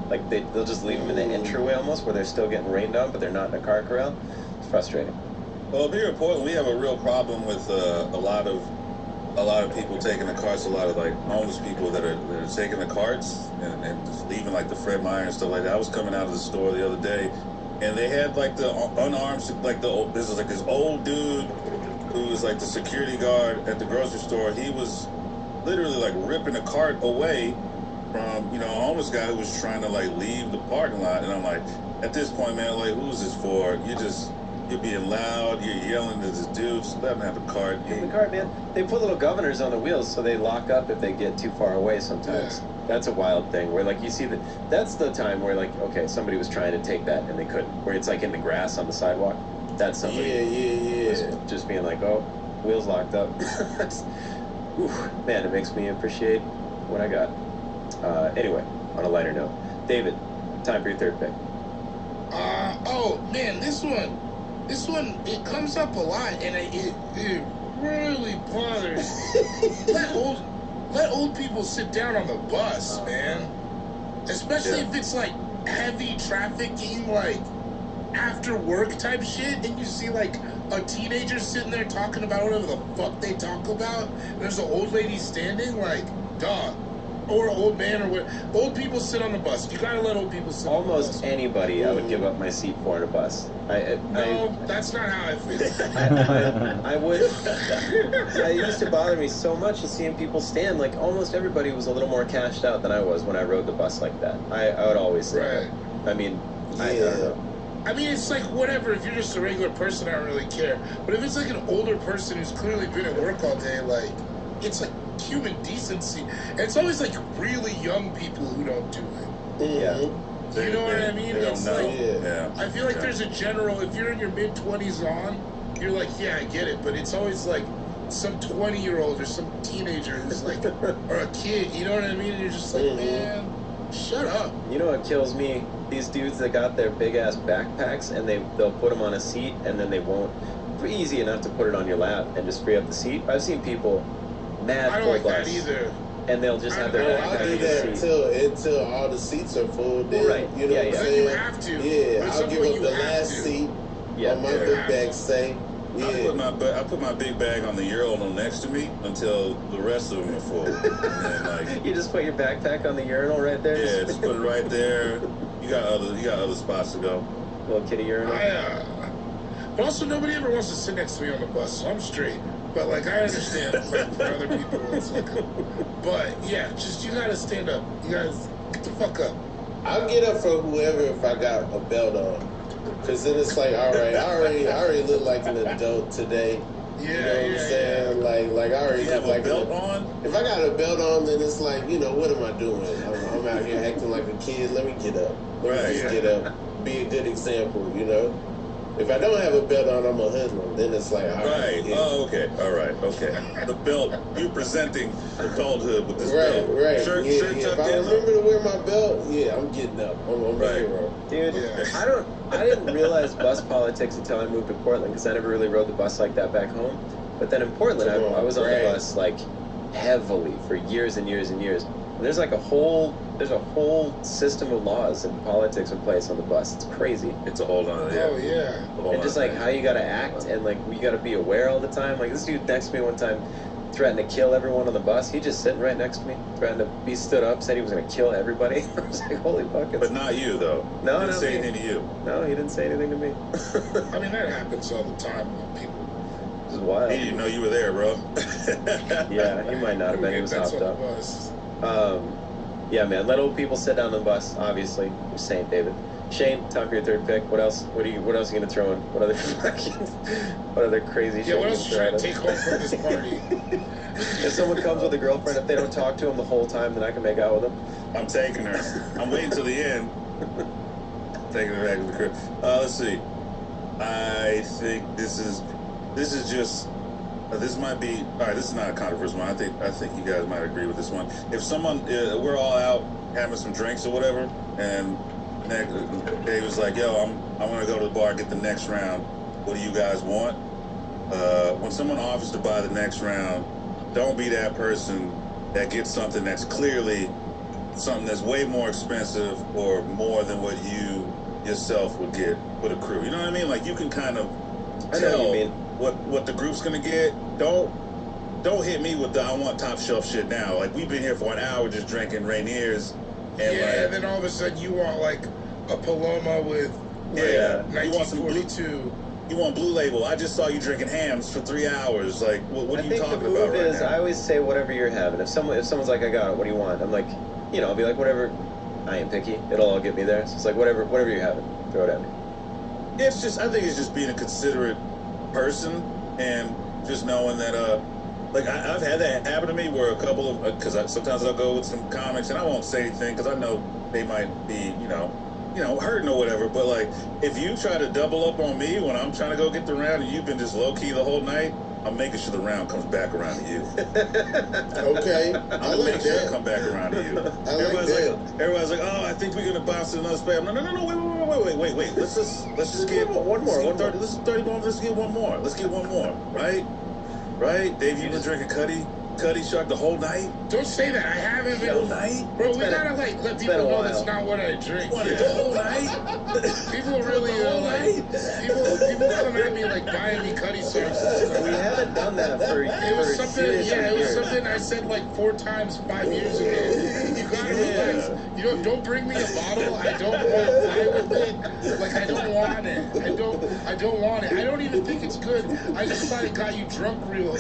Like they'll just leave them in the entryway almost, where they're still getting rained on, but they're not in a car corral. It's frustrating. Well, here in Portland, we have a real problem with a lot of people taking the carts. A lot of like homeless people that are taking the carts and just leaving like the Fred Meyer and stuff like that. I was coming out of the store the other day, and they had like the unarmed, like this is like this old dude who was like the security guard at the grocery store. He was literally like ripping a cart away from a homeless guy who was trying to like leave the parking lot. And I'm like, at this point, man, like, who's this for? You're being loud, you're yelling at this dude, just let him have the cart. Give the cart, man. They put little governors on the wheels so they lock up if they get too far away sometimes. Yeah. That's a wild thing where like you see that's the time where like, okay, somebody was trying to take that and they couldn't. Where it's like in the grass on the sidewalk. That's somebody just being like, oh, wheels locked up. Man, it makes me appreciate what I got. Anyway, on a lighter note, David, time for your third pick. Oh man, this one it comes up a lot, and it really bothers. let old people sit down on the bus, man. Especially if it's like heavy trafficking, like after work type shit, and you see like a teenager sitting there talking about whatever the fuck they talk about. And there's an old lady standing, like, dog. Or an old man, or what? Old people sit on the bus. You gotta let old people sit on the bus. Almost anybody I would give up my seat for on a bus. No, that's not how I feel. I would. It used to bother me so much to seeing people stand. Like, almost everybody was a little more cashed out than I was when I rode the bus like that. I would always say that. I mean, I don't know. I mean, it's like, whatever, if you're just a regular person, I don't really care. But if it's like an older person who's clearly been at work all day, like, it's like human decency. And it's always like really young people who don't do it. Yeah. You know what I mean? It's like, I feel like there's a general, if you're in your mid-20s on, you're like, yeah, I get it. But it's always like some 20-year-old or some teenager who's like, or a kid, you know what I mean? And you're just like, man, shut up. You know what kills me? These dudes that got their big-ass backpacks and they'll put them on a seat and then they won't. Easy enough to put it on your lap and just free up the seat. I've seen people mad I don't like that either. And they'll just have their backpack I'll do that until all the seats are full. Then, right. You know what I'm saying? You have to. Yeah, I'll give up the last seat on my big bag say. Yeah. I put my big bag on the urinal next to me until the rest of them are full. And then, like, you just put your backpack on the urinal right there? Yeah, just put it right there. You got other spots to go. Little kitty urinal. But also, nobody ever wants to sit next to me on the bus, so I'm straight. But, like, I understand, like, for other people, it's like, but, yeah, just, you gotta stand up. You gotta get the fuck up. I'll get up for whoever if I got a belt on. Because then it's like, all right, I already look like an adult today. Yeah, you know what I'm saying? Like I already have like a belt on. If I got a belt on, then it's like, what am I doing? I'm out here acting like a kid. Let me get up. Let me just get up. Be a good example, If I don't have a belt on, I'm a hoodlum. Then it's like, all right. Yeah. Oh, okay. All right. Okay. The belt. You presenting adulthood with this belt. Right. Shirt If tucked I in. remember to wear my belt, I'm getting up. I'm a hero. Dude, I didn't realize bus politics until I moved to Portland because I never really rode the bus like that back home. But then in Portland, I was on the bus like heavily for years and years and years. And there's like a whole system of laws and politics in place on the bus. It's crazy. It's a whole other Oh yeah. And just like how you gotta act and like you gotta be aware all the time. Like this dude next to me one time threatened to kill everyone on the bus. He just sitting right next to me, threatened to be stood up, said he was gonna kill everybody. I was like, holy fuck. But not you though. No, he didn't say anything to you. No, he didn't say anything to me. I mean that happens all the time with people. This is wild. He didn't know you were there, bro. Yeah, he might not have been. He was hopped up. Yeah, man. Let old people sit down on the bus. Obviously, you're saying, David. Shane, time for your third pick. What else? What else are you gonna throw in? What other crazy shit? Yeah, what else are you trying to take home from this party? If someone comes with a girlfriend, if they don't talk to him the whole time, then I can make out with them. I'm taking her. I'm waiting till the end. Taking her back to the crib. Let's see. I think this might be all right. This is not a controversial one. I think you guys might agree with this one. If someone, we're all out having some drinks or whatever, and Dave was like, "Yo, I'm gonna go to the bar and get the next round. What do you guys want?" When someone offers to buy the next round, don't be that person that gets something that's clearly something that's way more expensive or more than what you yourself would get with a crew. You know what I mean? Like you can kind of I know what you mean. what the group's gonna get. Don't hit me with the I want top shelf shit now. Like, we've been here for an hour just drinking Rainier's, and and then all of a sudden you want like a Paloma with you want some 1942. You want Blue Label. I just saw you drinking hams for 3 hours. Like, what are you talking I think the about move right is now? I always say whatever you're having. If someone's like, I got it, what do you want? I'm like, I'll be like, whatever. I ain't picky. It'll all get me there. So it's like, whatever you're having, throw it at me. I think it's just being a considerate person and just knowing that, like, I've had that happen to me where a couple of, because sometimes I'll go with some comics and I won't say anything because I know they might be, hurting or whatever. But, like, if you try to double up on me when I'm trying to go get the round and you've been just low-key the whole night, I'm making sure the round comes back around to you. Okay, I'm I gonna like make sure it that. come back around to you. I like that. Everybody's like, oh, I think we're gonna bounce to another spam. No, wait. Let's just get one more. This is 30 more. Let's get one more. Right? Dave, you been drinking Cuddy Shark the whole night? Don't say that. I haven't The whole been. night? Bro, we gotta like let people know that's not what I drink. What, the whole night? People really people come at me like buying me Cuddy Sharks. We haven't done that for It was for something. years. Yeah, it was something I said like 4 times 5 years ago. You gotta relax. Don't bring me a bottle. I don't want to fly with it. Like, I don't want it. I don't want it. I don't even think it's good. I just thought it got you drunk real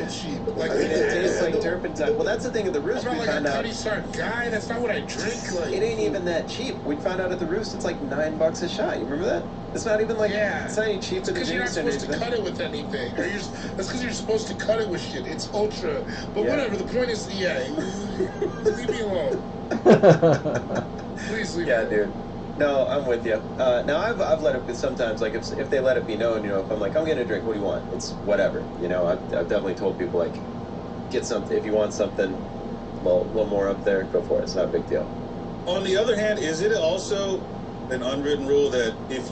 cheap. Like, It tastes like turpentine. Well, that's the thing at the Roost. I'm We not like found a out Cuddy Shark guy. That's not what I drink. Like, it ain't even that cheap. We found out at the Roost it's like $9 a shot. You remember that? It's not even like it's not even cheap to the because you're not drinks supposed to cut it with anything. That's because you're supposed to cut it with shit. It's ultra. But whatever. The point is, leave me alone. Please leave me alone. Dude. No, I'm with you. Now I've let it sometimes, like if they let it be known, if I'm like, I'm getting a drink, what do you want? It's whatever. I've definitely told people like, get something if you want something. Well, a little more up there, go for it. It's not a big deal. On the other hand, is it also an unwritten rule that if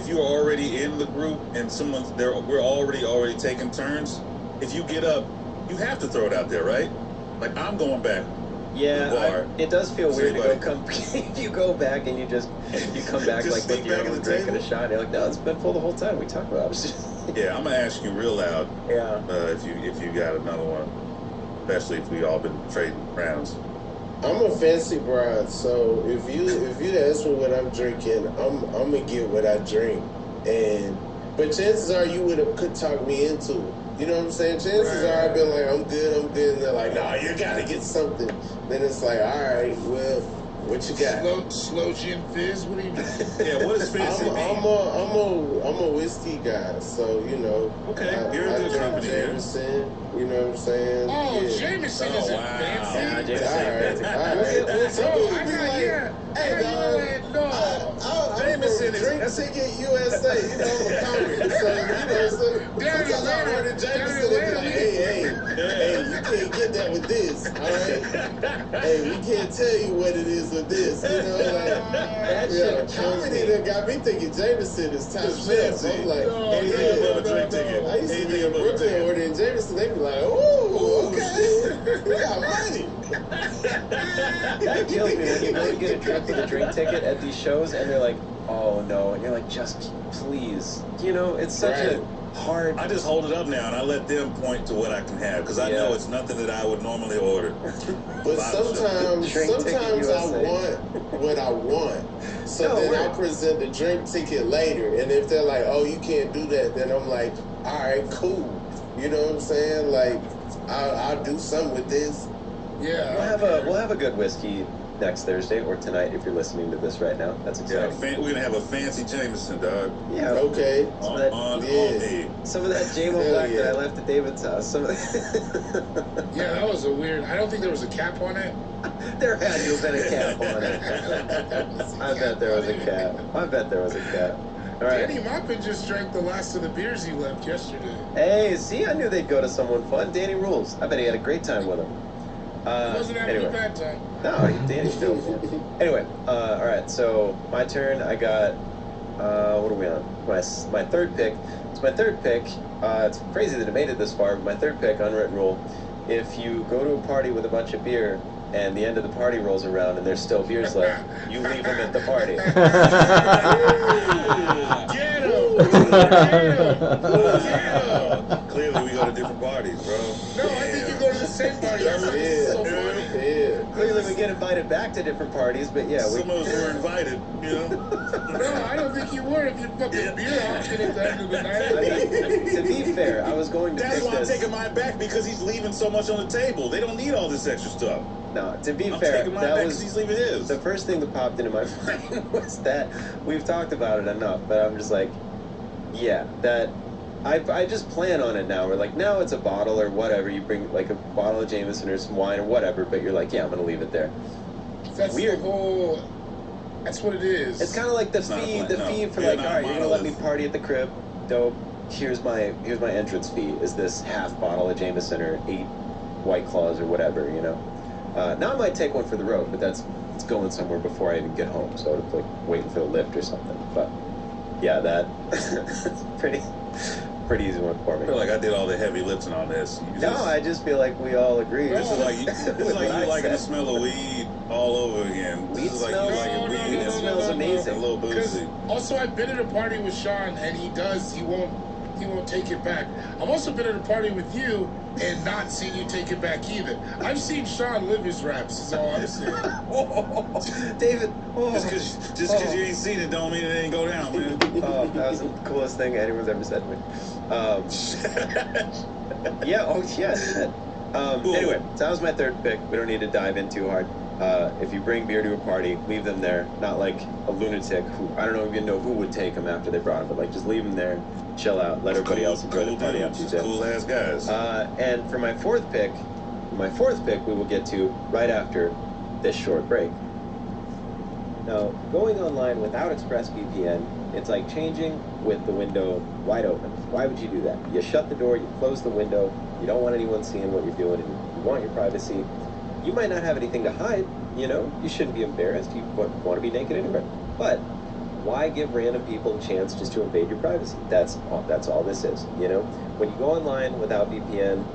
you're already in the group and someone's there, we're already taking turns, if you get up, you have to throw it out there, right? Like, I'm going back. Yeah, it does feel weird to anybody? go if you go back and you come back Just like sneak with your back in own the drink and a table? shot. And you're like, no, it's been full the whole time. We talked about it. Yeah, I'm gonna ask you real loud. Yeah. If you got another one, especially if we all been trading rounds. I'm a fancy broad, so if you ask me what I'm drinking, I'm gonna get what I drink, but chances are you could talk me into it. You know what I'm saying? Chances are I've been like, I'm good, and they're like, nah, you gotta get something. Then it's like, all right, well, what you got? Slow gin fizz. What do you mean? Yeah, what is fancy mean? I'm a whiskey guy, so Okay, I you're in good drink company here. Jameson. You know what I'm saying? Oh, Yeah. Jameson Oh, isn't wow. fancy. Yeah, Jameson. All right. Well, some people I be got like, hey, dog, no. I'm Jameson is- Drink Ticket USA. I'm a comic. So sometimes I order Jameson and be like, hey, you can't get that with this, all right? Hey, we can't tell you what it is with this, That shit kills comedy me. that got me thinking Jameson is top shelf. I'm like, Anything above a drink ticket. I used to be Anything in above a Brooklyn drink. ordering Jameson. They be like, ooh, okay, we got money. That kills me when you go to get a drink with a drink ticket at these shows and they're like, oh no, and you're like, just please. It's such a hard. I just hold it up now and I let them point to what I can have because I know it's nothing that I would normally order. But sometimes I USA. want what I want. So then I'll present the drink ticket later. And if they're like, oh, you can't do that, then I'm like, all right, cool. You know what I'm saying? Like, I'll do something with this. Yeah. We'll have a good whiskey next Thursday or tonight if you're listening to this right now. That's exciting. We're going to have a fancy Jameson, dog. Yeah. Okay. On me. Some of that JMO Black that I left at David's house. Some of that. Yeah, that was a weird. I don't think there was a cap on it. There had to have been a cap on it. I bet there was a cap. All right. Danny Maupin just drank the last of the beers he left yesterday. Hey, see, I knew they'd go to someone fun. Danny rules. I bet he had a great time with him. He wasn't having a bad time. No, Danny's dope. Anyway, all right. So my turn. I got. What are we on? My third pick. It's my third pick. It's crazy that it made it this far. But my third pick, unwritten rule: if you go to a party with a bunch of beer and the end of the party rolls around and there's still beers left, you leave them at the party. Get him! Clearly, we go to different parties, bro. No, I think you go to the same party. That's so funny. Yeah. Clearly, we get invited back to different parties, but yeah, we. Some of us were invited, you know. No, I don't think you were. If you fucking beer option at the end of the night. I mean, to be fair, I was going to That's pick why I'm this. taking mine back, because he's leaving so much on the table. They don't need all this extra stuff. No, to be I'm fair, taking mine that back was because he's leaving his. the first thing that popped into my mind was that we've talked about it enough, but I'm just like, yeah, that I just plan on it now. We're like, now it's a bottle or whatever. You bring like a bottle of Jameson or some wine or whatever, but you're like, yeah, I'm gonna leave it there. That's Weird. the whole. That's what it is. It's kind of like the It's not a fee, plan, the no. fee for Yeah, like, no, all right, you're gonna let me monolith. party at the crib, dope. Here's my entrance fee. Is this half bottle of Jameson or 8 White Claws or whatever, you know? Now I might take one for the road, but it's going somewhere before I even get home, so it's like waiting for the lift or something. But yeah, that's pretty easy one for I me. feel like I did all the heavy lifting on this. You No, just- I just feel like we all agree. This is like with you what I liking the said. smell of weed all over again. Weed This is like smells- you liking No, weed. no, It no, smells no, amazing. A little Because boozy. also I've been at a party with Sean and he won't take it back. I've also been at a party with you and not seen you take it back either. I've seen Sean live his raps, is all I'm saying. David, Just because you ain't seen it don't mean it ain't go down, man. Oh, that was the coolest thing anyone's ever said to me. Yeah, oh yeah, shit. Cool. Anyway, so that was my third pick. We don't need to dive in too hard. If you bring beer to a party, leave them there. Not like a lunatic who, I don't even know who would take them after they brought them, but like just leave them there, chill out, let everybody else enjoy the party after you do. Cool ass guys. And for my fourth pick we will get to right after this short break. Now, going online without ExpressVPN, it's like changing with the window wide open. Why would you do that? You shut the door, you close the window, you don't want anyone seeing what you're doing, and you want your privacy. You might not have anything to hide, you know, you shouldn't be embarrassed, you want to be naked anywhere. But why give random people a chance just to invade your privacy? That's all this is, you know? When you go online without VPN,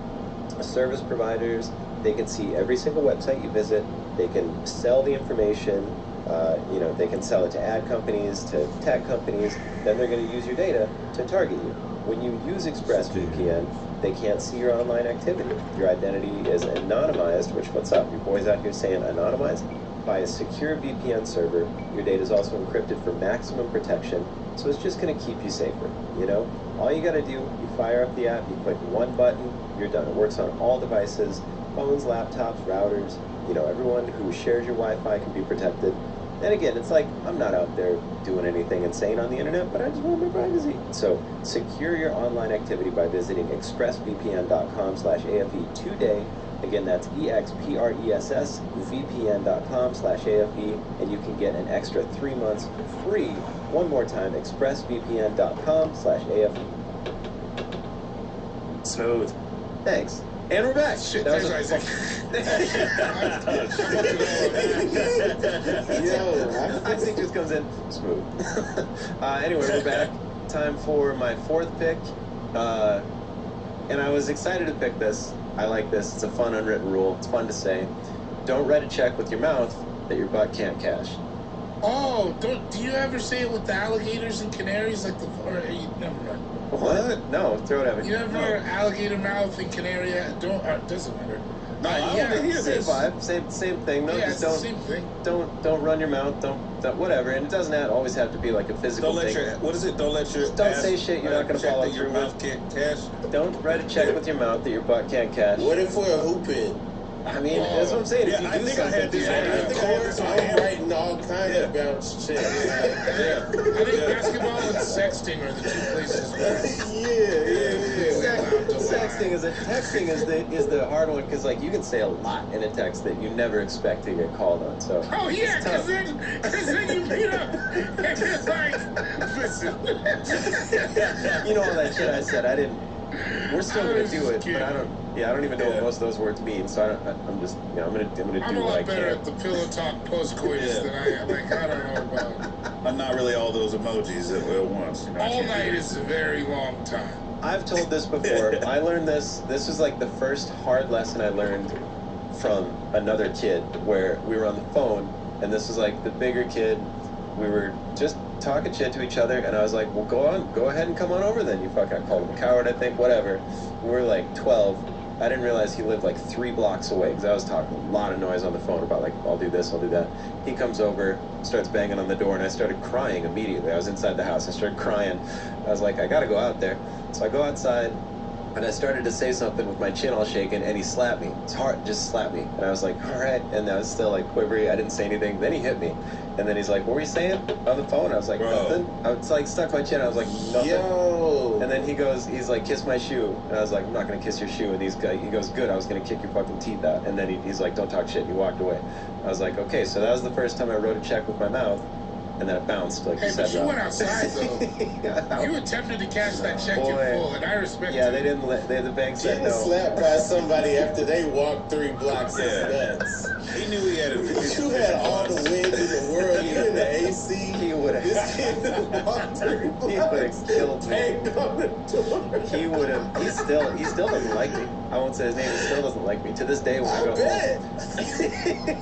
service providers, they can see every single website you visit, they can sell the information, you know, they can sell it to ad companies, to tech companies, then they're going to use your data to target you. When you use ExpressVPN, they can't see your online activity. Your identity is anonymized, which, what's up? Your boys out here saying anonymized? By a secure VPN server. Your data is also encrypted for maximum protection, so it's just going to keep you safer, you know? All you got to do, you fire up the app, you click one button, you're done. It works on all devices, phones, laptops, routers, you know, everyone who shares your Wi-Fi can be protected. And again, it's like, I'm not out there doing anything insane on the internet, but I just want my privacy. So secure your online activity by visiting expressvpn.com/AFE today. Again, that's expressvpn.com/AFE, and you can get an extra 3 months free. One more time, expressvpn.com/AFE. Smooth. Thanks. And we're back. Shit, That was thanks, a- Yo, Isaac just comes in smooth. Anyway, we're back. Time for my fourth pick. And I was excited to pick this. I like this. It's a fun unwritten rule. It's fun to say. Don't write a check with your mouth that your butt can't cash. Oh, do you ever say it with the alligators and canaries like the? Or you never mind. What? No, throw it at me. You never alligator mouth and canary. Don't. Doesn't matter. No, I don't yeah, think he is. Same vibe, same thing. No, yeah, just it's the same thing. don't run your mouth. Don't whatever. And it doesn't always have to be like a physical Don't let thing. your, what is it? Don't let your Just don't ass say shit you're not gonna check follow that your through mouth with. can't cash. Don't write a check with your mouth that your butt can't cash. what if we're hooping? I mean, that's what I'm saying. Yeah, If you I do think I something, had this do one. it. I Of think I had course, this I'm one. writing all kinds of bounce shit. I think basketball and sexting are the two places where Texting is the hard one because like you can say a lot in a text that you never expect to get called on. So Oh yeah, it's tough. because then you meet up and it's like, listen. You know all that shit I said. I didn't. We're still I gonna was do just it, kidding. but I don't even know what Yeah. most of those words mean. So I'm just I'm gonna do I'm a what I lot better can. at the pillow talk post coitus Yeah. than I am. Like I don't know about. I'm not really all those emojis at once. You know, I All can't do night it. is a very long time. I've told this before. I learned this. This was like the first hard lesson I learned from another kid where we were on the phone, and this was like the bigger kid, we were just talking shit to each other, and I was like, well, go ahead and come on over then, you fuck. I called him a coward, I think, whatever. We were like 12. I didn't realize he lived like 3 blocks away, because I was talking a lot of noise on the phone about like, I'll do this, I'll do that. He comes over, starts banging on the door, and I started crying immediately. I was inside the house, I started crying. I was like, I gotta go out there. So I go outside, and I started to say something with my chin all shaking, and he slapped me. It's hard, just slapped me. And I was like, all right. And I was still like quivery. I didn't say anything. Then he hit me. And then he's like, what were you saying on the phone? I was like, nothing. I was like, stuck my chin. I was like, nothing. Yo. And then he's like, kiss my shoe. And I was like, I'm not going to kiss your shoe. And he goes, good. I was going to kick your fucking teeth out. And then he's like, don't talk shit. And he walked away. I was like, okay. So that was the first time I wrote a check with my mouth. And then it bounced, like you said. But you went outside, though. You attempted to cash that check in full, and I respect Yeah, you. they didn't the bank said Getting no. slapped by somebody after they walked 3 blocks is nuts. He knew he had it. You had all the wind in the world. You're in the AC. He would have. This kid walked 3 He would blocks. have killed me. Banged on the door. He would have. He still doesn't like me. I won't say his name. He still doesn't like me to this day when I go home.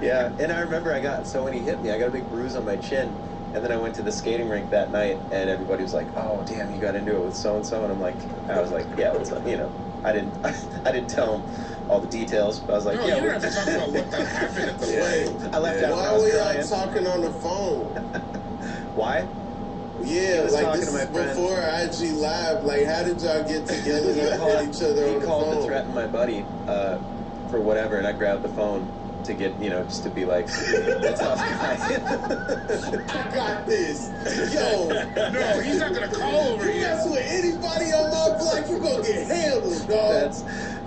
Yeah, and I remember when he hit me, I got a big bruise on my chin, and then I went to the skating rink that night, and everybody was like, "Oh, damn, you got into it with so and so," and I was like, "Yeah, what's up?" You know, I didn't tell him all the details, but I was like, No, "Yeah." you don't have to talk about what that happened at the wedding. I left out. Why were y'all talking on the phone? Why? Yeah, was like talking this to my is friend. before IG Live. Like, how did y'all get together and hit each other on He the called phone? to threaten my buddy for whatever, and I grabbed the phone to get, just to be like, that's tough guy. I got this. Yo, No, he's not gonna call over you you. mess with anybody on my block, you gonna get handled, dog.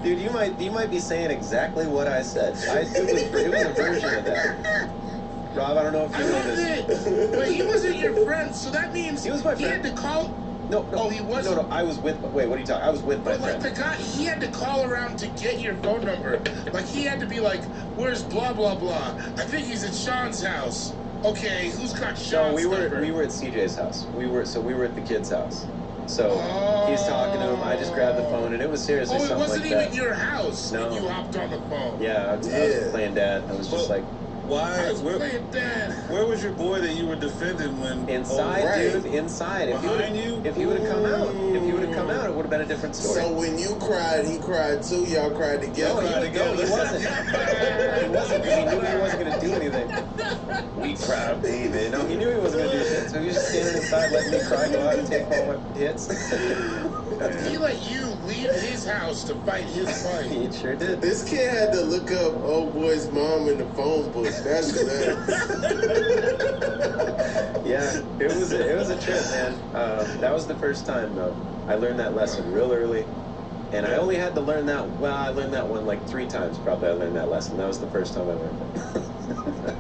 Dude, you might be saying exactly what I said. It was a version of that. Rob, I don't know if I you know love this. it. But he wasn't your friend, so that means He was my he had friend. to call. No, Oh, he wasn't? No, I was with. Wait, what are you talking? I was with my But like friend. the guy, he had to call around to get your phone number. Like he had to be like, "Where's blah blah blah? I think he's at Sean's house." Okay, who's got Sean's No, number? we were at CJ's house. We were at the kid's house. So he's talking to him. I just grabbed the phone, and it was seriously Oh, it something wasn't like even that. your house No. when you hopped on the phone. Yeah, I was playing dad. I was just like Why? I was playing dead. Where was your boy that you were defending when inside, right. dude. Inside. Behind you? If he would have come out, it would have been a different story. So when you cried, he cried too. Y'all cried together. No, he wasn't. He wasn't. He knew he wasn't going to do anything. We cried, baby. No, he knew he wasn't going to do shit. So he was just standing inside, letting me cry, go out and take all my hits. He let you leave his house to fight his fight. He sure did. This kid had to look up old boy's mom in the phone book. That's nuts. Yeah, it was a trip, man. That was the first time though. I learned that lesson real early, and I only had to learn that. Well, I learned that one like 3 times. Probably I learned that lesson. That was the first time I learned it.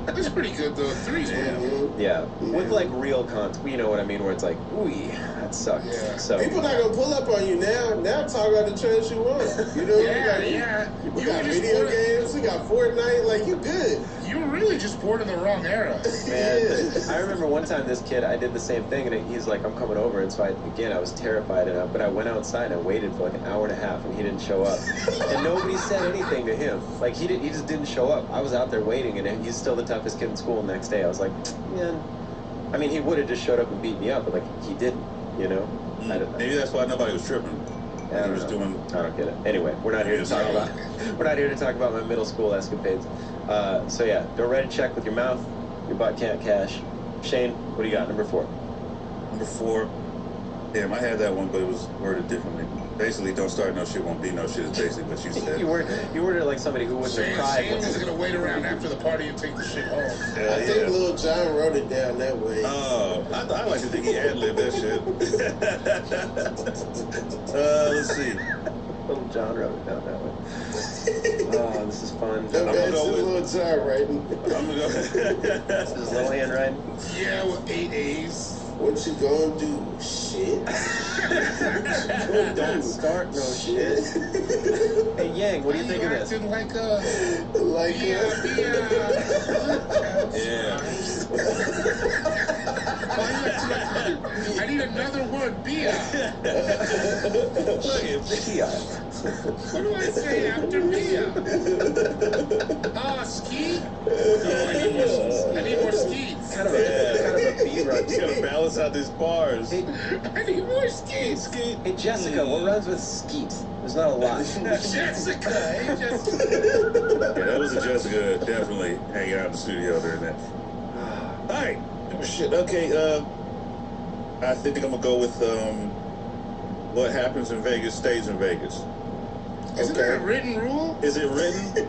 That's pretty good though. 3's pretty Yeah, with like real content. You know what I mean? Where it's like, ooh, that sucked. Yeah. So People not gonna pull up on you now. Now talk about the trash you want. You know, Yeah. we You got were just video born- games. We got Fortnite. Like, you good. You were really just born in the wrong era. Man, I remember one time this kid, I did the same thing, and he's like, I'm coming over, and so I was terrified, but I went outside and I waited for like an hour and a half, and he didn't show up, and nobody said anything to him. Like he just didn't show up. I was out there waiting, and he's still the toughest kid in school. The next day, I was like, man, I mean, he would have just showed up and beat me up, but like he didn't, I don't know. Maybe that's why nobody was tripping. I don't get it. Anyway, we're not here to talk about. We're not here to talk about my middle school escapades. So yeah, don't write a check with your mouth. Your butt can't cash. Shane, what do you got? Number 4. Number 4. Damn, I had that one, but it was worded differently. Basically, don't start no shit, won't be no shit is basically what you said. You worded it like somebody who wouldn't have cried. Shane was gonna wait around after the party and take the shit home. I think Lil Jon wrote it down that way. Oh, I like to think he ad-libbed that shit. Let's see. Little John wrote it down that way. Oh, this is fun. That I'm man's gonna go with- Lil Jon writing. I'm gonna go. This is little handwriting. Yeah, with 8 A's. What you gonna do? Shit. Don't start no shit. Hey Yang, what do you think of this? Acting like a Like, Yeah. I need another word, Bia. Kia. What do I say after Mia? Ski? No, I need more skeets. Kind of a beat run. You gotta balance out these bars. Hey, I need more skeets. hey, Jessica, what rhymes with skeet? There's not a lot. Jessica, hey, Jessica. Yeah, that was a Jessica definitely hanging out in the studio during that. All right. Shit. Okay. I think I'm gonna go with what happens in Vegas stays in Vegas. Isn't there a written rule? Is it written?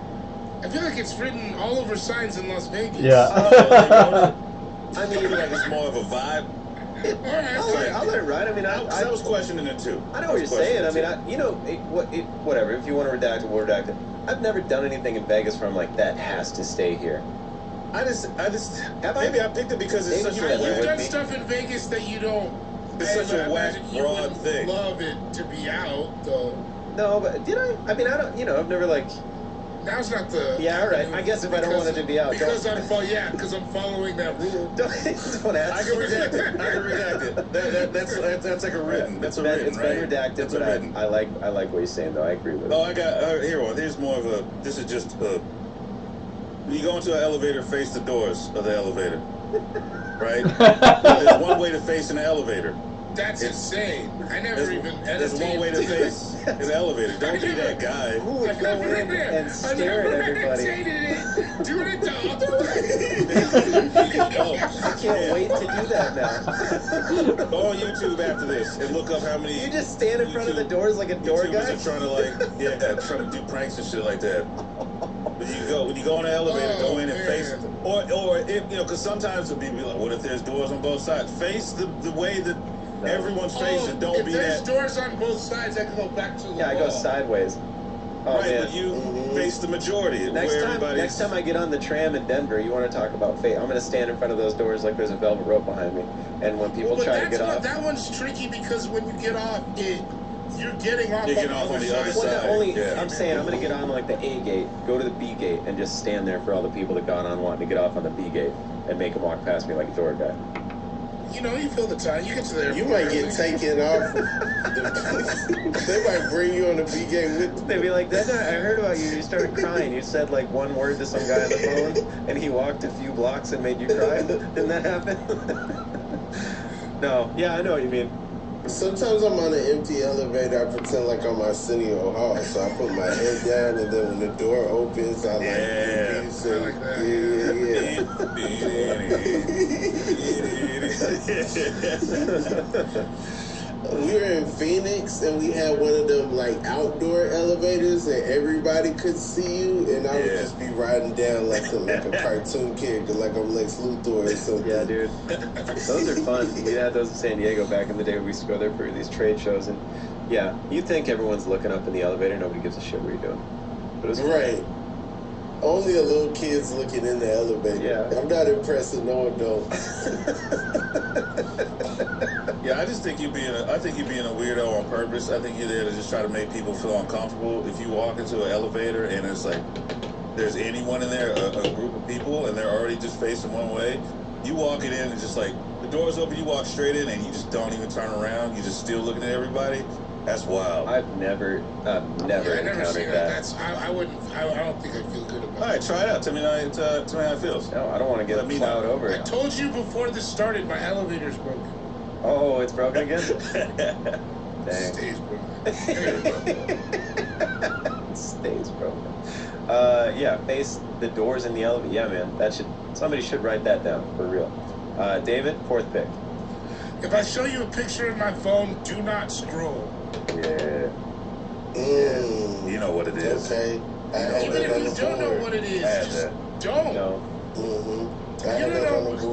I feel like it's written all over signs in Las Vegas. I mean, Like it's more of a vibe. I'll let it ride. I mean, I was questioning it too. I know what you're saying. I mean, whatever. If you want to redact it, we'll redact it. I've never done anything in Vegas where I'm like, that has to stay here. I just maybe I picked it because it's such a You've done whack, stuff in Vegas that you don't. it's such a whack, broad thing. Love it to be out though. No, but did I? I mean, I don't. I've never like. Now's not the. Yeah, all right. I guess if I don't want it to be out, because I'm following that rule. Don't ask. I can redact it. I can redact it. That's like a written. That's a written, It's right? been redacted, That's a but written. I like what you're saying, though. I agree with it. Oh, I got here one. Here's more of a. This is just when you go into an elevator, face the doors of the elevator, right? There's one way to face an elevator. That's insane. I never even. There's one way to face an elevator. Don't be that guy. Who would go in and stare at everybody? Doing it dog. I can't wait to do that now. Go on YouTube after this and look up how many. You just stand in front of the doors like a door YouTubers guy? are trying to trying to do pranks and shit like that. When you go on the elevator, go in and face, or if because sometimes it'll be like, what if there's doors on both sides? Face the way that everyone's facing. Don't be there's that. doors on both sides, I can go back to the Yeah, I go wall. sideways. Oh, Right, man. but you face the majority. Next time I get on the tram in Denver, you want to talk about fate? I'm going to stand in front of those doors like there's a velvet rope behind me, and when people try to get off, that one's tricky because when you get off, you're getting off. You're getting off on the other side. I'm saying I'm going to get on like the A gate, go to the B gate, and just stand there for all the people that got on wanting to get off on the B gate, and make them walk past me like a door guy. You feel the time. You get to there. You might get taken off. They might bring you on the B game with them. They'd be like, "That I heard about you. You started crying. You said like one word to some guy on the phone, and he walked a few blocks and made you cry. Didn't that happen?" No. Yeah, I know what you mean. Sometimes I'm on an empty elevator. I pretend like I'm Arsenio Hall, so I put my head down, and then when the door opens, I We were in Phoenix, and we had one of them like outdoor elevators, and everybody could see you, and I would just be riding down like a cartoon character, like I'm Lex Luthor or something. Yeah, dude. Those are fun. We had those in San Diego back in the day. We used to go there for these trade shows, and yeah, you think everyone's looking up in the elevator. Nobody gives a shit what you're doing. But it was Right. Only a little kid's looking in the elevator. Yeah. I'm not impressing no adult. Yeah, I think you're being a weirdo on purpose. I think you're there to just try to make people feel uncomfortable. If you walk into an elevator and it's like there's anyone in there, a group of people, and they're already just facing one way, you walking in and just like the door's open, you walk straight in and you just don't even turn around. You're just still looking at everybody. That's wild. I've never encountered that. I don't think I feel good about it. All right, try it out. Tell me how it feels. No, I don't want to get plowed over. I told you before this started, my elevator's broken. Oh, it's broken again? Dang. Stays broken. Stays broken. Yeah, face the doors in the elevator. Yeah, man, somebody should write that down for real. David, fourth pick. If I show you a picture of my phone, do not scroll. Yeah. You know what it is. Okay. Even if you don't know what it is, just don't. No.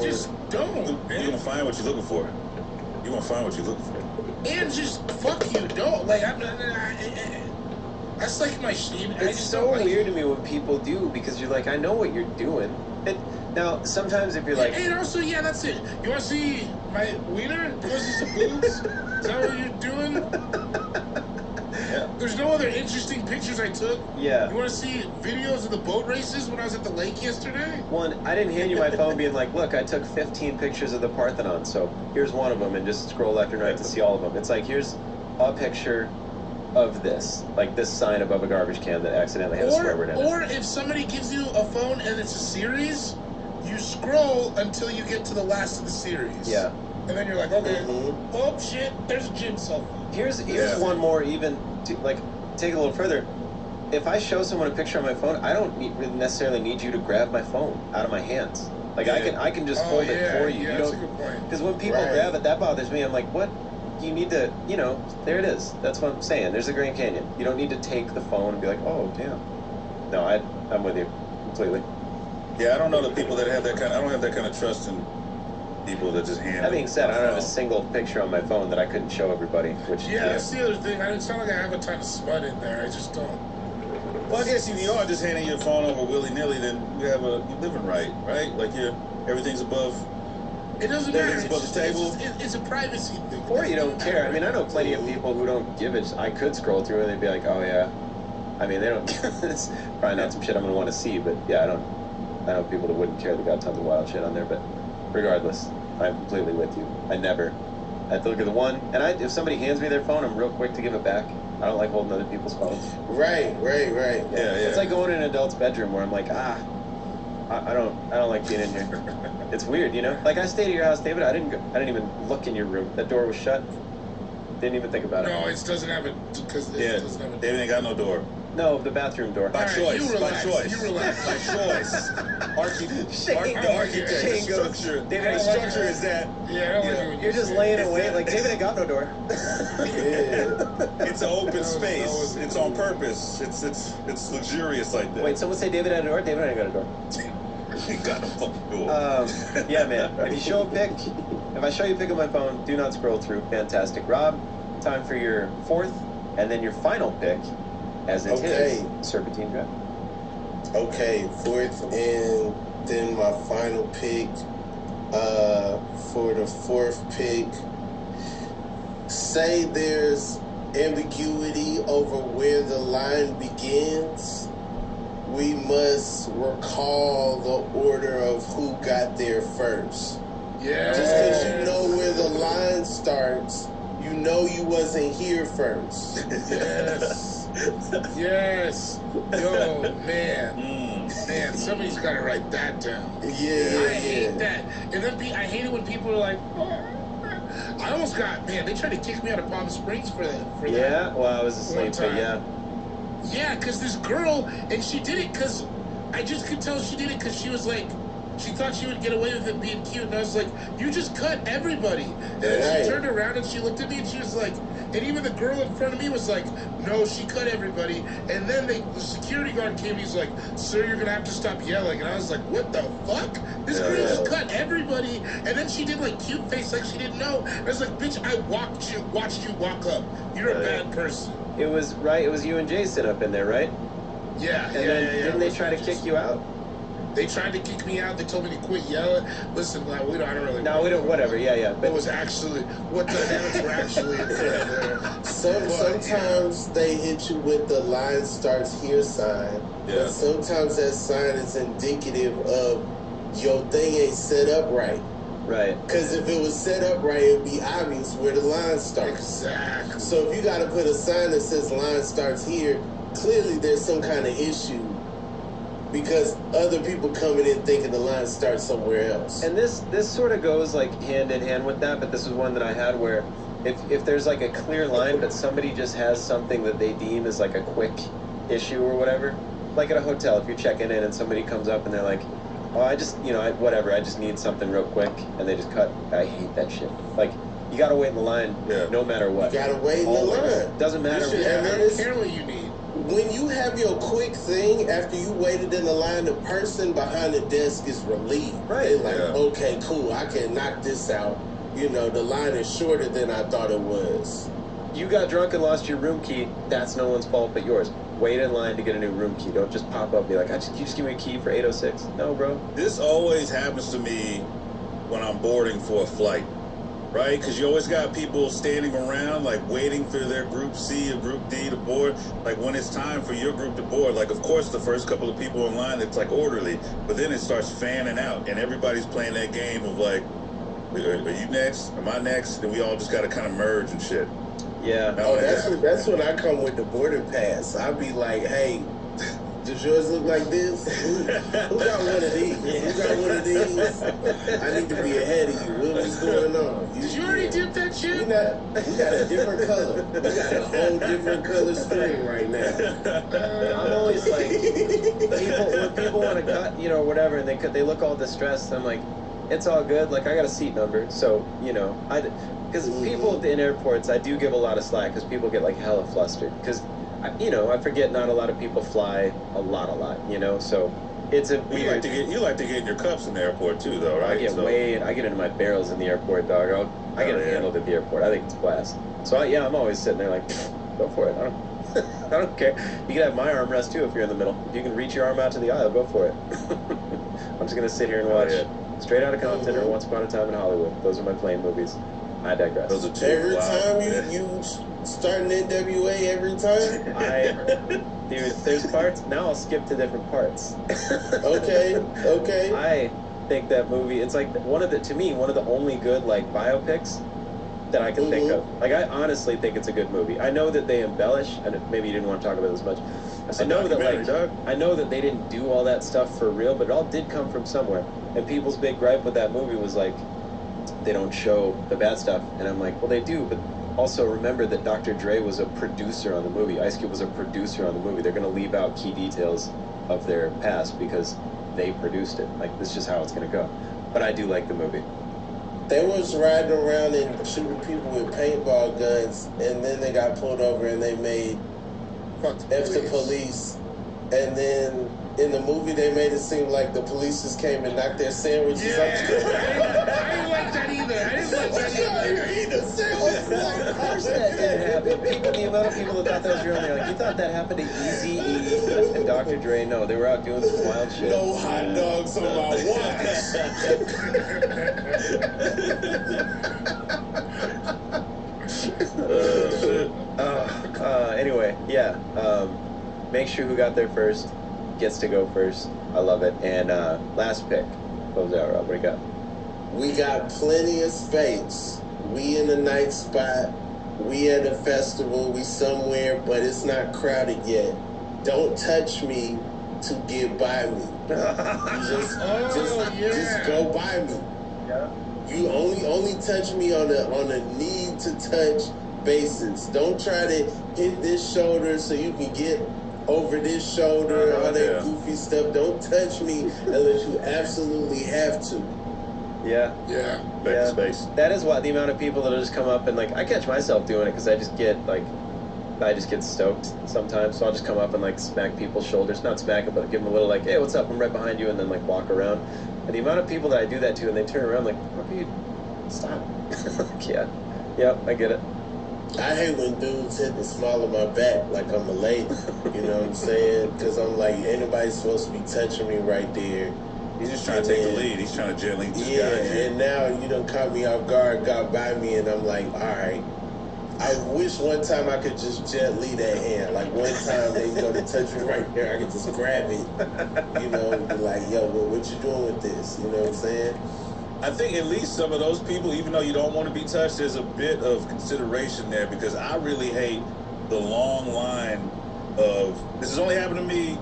Just don't. You're gonna find what you're looking for. You're gonna find what you're looking for. And just fuck you, don't. Like that's like my shame. It's so weird to me when people do, because you're like, I know what you're doing. Now, sometimes if you're like... And also, yeah, that's it. You want to see my wiener? You want to see some boobs? Is that what you're doing? Yeah. There's no other interesting pictures I took. Yeah. You want to see videos of the boat races when I was at the lake yesterday? One, I didn't hand you my phone being like, look, I took 15 pictures of the Parthenon, so here's one of them, and just scroll left and right to see all of them. It's like, here's a picture of this, like this sign above a garbage can that accidentally had a swear word in it. Or if somebody gives you a phone and it's a series, you scroll until you get to the last of the series. Yeah. And then you're like, okay, oh shit, there's a gym cell phone. Here's one more, even to like take it a little further. If I show someone a picture on my phone, I don't really necessarily need you to grab my phone out of my hands. Like I can just hold it for you. Yeah, You that's don't, a good point. because when people grab it, that bothers me. I'm like, what? You need to, there it is. That's what I'm saying. There's the Grand Canyon. You don't need to take the phone and be like, oh damn. No, I'm with you completely. Yeah, I don't know the people that have that kind. I don't have that kind of trust in people that just hand. That being said, I don't have a single picture on my phone that I couldn't show everybody. Which That's the other thing. It's not like I have a ton of smut in there. I just don't. Well, I guess if you are just handing your phone over willy-nilly, then you're living right? Like everything's above. It doesn't matter. Everything's above the table. It's a privacy thing. Or you don't care. I mean, I know plenty of people who don't give it. I could scroll through and they'd be like, oh yeah. I mean, they don't. It's probably not some shit I'm gonna want to see, but yeah, I know people that wouldn't care that got tons of wild shit on there, but regardless, I'm completely with you. I have to look at the one, and if somebody hands me their phone, I'm real quick to give it back. I don't like holding other people's phones. Right. Yeah. It's like going in an adult's bedroom where I'm like, I don't like being in here. It's weird, Like I stayed at your house, David. I didn't even look in your room. That door was shut. Didn't even think about it. No, it doesn't have it because it doesn't have a David ain't got no door. No, the bathroom door. By choice. You relax. By choice. The architect, Shane the goes, structure. David, The structure is that. Yeah, I don't like it when You're just laying away like David ain't got no door. It's an open space. was It's cool. on purpose. It's luxurious like that. Wait, someone say David had a door? David ain't got a door. He got a fucking door. Yeah, man. If I show you a pic of my phone, do not scroll through. Fantastic. Rob, time for your fourth and then your final pick, as it is Serpentine Draft. Okay, fourth and then my final pick. For the fourth pick, say there's ambiguity over where the line begins. We must recall the order of who got there first. Yeah. Just because you know where the line starts, you know you wasn't here first. Yes. Yes. Yo, man. Man, somebody's got to write that down. Yeah. I hate that. And then I hate it when people are like, I almost got, man, they tried to kick me out of Palm Springs for that. Yeah, well, I was asleep, but yeah. Yeah, because this girl, and she did it because, I just could tell she did it because she was like, she thought she would get away with it being cute, and I was like, you just cut everybody. And then she turned around and she looked at me and she was like, and even the girl in front of me was like, no, she cut everybody. And then the security guard came and he's like, sir, you're going to have to stop yelling. And I was like, what the fuck? This girl just cut everybody. And then she did like cute face like she didn't know. I was like, bitch, I watched you walk up. You're a bad person. It was you and Jay sit up in there, right? Yeah, and then didn't they try to kick you out? They tried to kick me out. They told me to quit yelling. Listen, I don't really. No, we don't. Whatever. Yeah. But what dynamics were actually in there? Sometimes they hit you with the line starts here sign. Yeah. But sometimes that sign is indicative of your thing ain't set up right. Right. Because if it was set up right, it'd be obvious where the line starts. Exactly. So if you got to put a sign that says line starts here, clearly there's some kind of issue. Because other people coming in thinking the line starts somewhere else. And this sort of goes like hand in hand with that, but this is one that I had where if there's like a clear line, but somebody just has something that they deem as like a quick issue or whatever, like at a hotel, if you're checking in and somebody comes up and they're like, oh, I just, whatever, I just need something real quick, and they just cut. I hate that shit. Like, you gotta wait in the line no matter what. You gotta wait in the line. Doesn't matter. I don't care what you need. When you have your quick thing, after you waited in the line, the person behind the desk is relieved. Right. They're like, okay, cool, I can knock this out. The line is shorter than I thought it was. You got drunk and lost your room key. That's no one's fault but yours. Wait in line to get a new room key. Don't just pop up and be like, you just give me a key for 806. No, bro. This always happens to me when I'm boarding for a flight. Right? Because you always got people standing around, like, waiting for their group C or group D to board. Like, when it's time for your group to board, like, of course, the first couple of people in line, it's, like, orderly. But then it starts fanning out, and everybody's playing that game of, like, are you next? Am I next? And we all just got to kind of merge and shit. Yeah. Oh, that's when I come with the border pass. I'll be like, hey, does yours look like this? Who got one of these? Who got one of these? I need to be ahead of you. What's going on? Did you already dip that shit? We got a different color. We got a whole different color screen right now. I'm always like, when people want to cut, you know, whatever, and they look all distressed. I'm like, it's all good. Like, I got a seat number, so you know, because people in airports, I do give a lot of slack because people get like hella flustered because. You know, I forget not a lot of people fly a lot, you know, so it's a weird... You like to get in your cups in the airport too, though, right? I get into my barrels in the airport, dog. I get handled at the airport. I think it's blast. So, I'm always sitting there like, go for it. I don't care. You can have my armrest too if you're in the middle. If you can reach your arm out to the aisle, go for it. I'm just going to sit here and watch Straight Outta Compton or Once Upon a Time in Hollywood. Those are my plane movies. I digress. Those are two. Every time you start an NWA every time? Dude, there's parts. Now I'll skip to different parts. Okay. I think that movie, it's like to me, one of the only good like biopics that I can think of. Like, I honestly think it's a good movie. I know that they embellish, and maybe you didn't want to talk about this much. I know that they didn't do all that stuff for real, but it all did come from somewhere. And people's big gripe with that movie was like, they don't show the bad stuff. And I'm like, well, they do, but also remember that Dr. Dre was a producer on the movie. Ice Cube was a producer on the movie. They're going to leave out key details of their past because they produced it. Like, this is just how it's going to go. But I do like the movie. They was riding around and shooting people with paintball guns, and then they got pulled over and they made F the police. And then in the movie, they made it seem like the police just came and knocked their sandwiches up. I didn't like that either. Of course that didn't happen. The amount of people that thought that was real, they're like, you thought that happened to Eazy-E and Dr. Dre? No, they were out doing some wild shit. No hot dogs on my watch. Anyway, make sure who got there first gets to go first. I love it. And last pick. Close out, Rob. What do you got? We got plenty of space. We in a nice spot. We at a festival. We somewhere, but it's not crowded yet. Don't touch me to get by me. Just go by me. Yeah. You only touch me on a need to touch basis. Don't try to hit this shoulder so you can get over this shoulder, all that goofy stuff. Don't touch me unless you absolutely have to. Yeah. Space. That is why the amount of people that'll just come up and like, I catch myself doing it because I just get stoked sometimes. So I'll just come up and like smack people's shoulders, not smack them, but give them a little like, hey, what's up? I'm right behind you, and then like walk around. And the amount of people that I do that to, and they turn around like, fuck you, stop. I get it. I hate when dudes hit the small of my back like I'm a lady. You know what I'm saying? Because I'm like, ain't nobody supposed to be touching me right there. He's just trying to take the lead. He's trying to gently just guide you. And now you done caught me off guard, got by me, and I'm like, all right. I wish one time I could just gently that hand. Like one time they go to touch me right there, I could just grab it. You know, and be like, yo, what you doing with this? You know what I'm saying? I think at least some of those people, even though you don't want to be touched, there's a bit of consideration there, because I really hate the long line of, this has only happened to me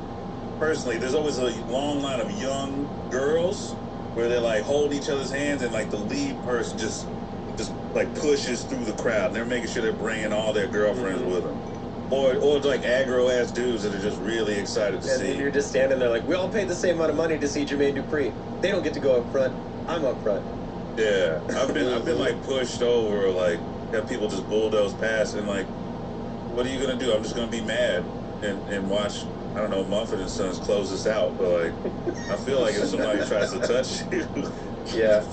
personally, there's always a long line of young girls where they're like holding each other's hands, and like the lead person just like pushes through the crowd, and they're making sure they're bringing all their girlfriends with them. Or like aggro-ass dudes that are just really excited to see. And you're just standing there like, we all paid the same amount of money to see Jermaine Dupri. They don't get to go up front. I'm up front. Yeah, I've been like pushed over, like have people just bulldoze past, and like, what are you gonna do? I'm just gonna be mad and watch, I don't know, Mumford & Sons close this out. But like, I feel like if somebody tries to touch you, yeah.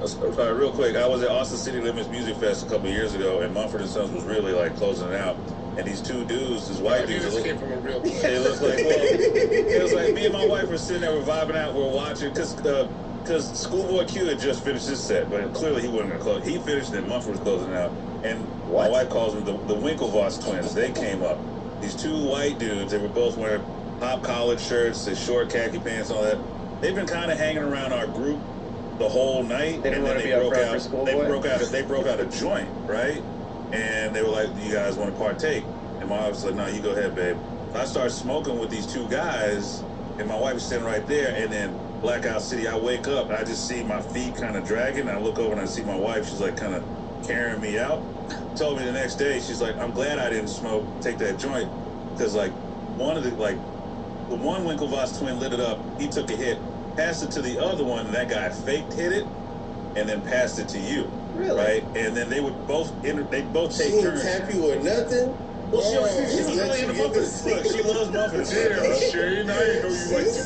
Sorry, real quick, I was at Austin City Limits Music Fest a couple of years ago, and Mumford & Sons was really like closing it out. And these two dudes, these white dudes, came from a real place. It looked like, it was like me and my wife were sitting there, we're vibing out, we're watching, because Schoolboy Q had just finished his set, but clearly he wasn't going to close. He finished and Mumford was closing out. And my wife calls them the Winklevoss twins. They came up. These two white dudes, they were both wearing pop collared shirts, the short khaki pants, all that. They've been kind of hanging around our group the whole night. They didn't and then want to be up front for schoolboy? They broke out a joint, right? And they were like, "You guys want to partake?" And my wife was like, "No, you go ahead, babe." So I started smoking with these two guys, and my wife was sitting right there. And then Blackout City, I wake up and I just see my feet kind of dragging. And I look over and I see my wife. She's like kind of carrying me out. Told me the next day, she's like, "I'm glad I didn't take that joint, because like the one Winklevoss twin lit it up. He took a hit, passed it to the other one, and that guy faked hit it, and then passed it to you." Really? Right? And then they both take She didn't turns. tap you or nothing? Well, she was really into muffins. Look, she loves muffins. Damn, Shane, I didn't know you liked to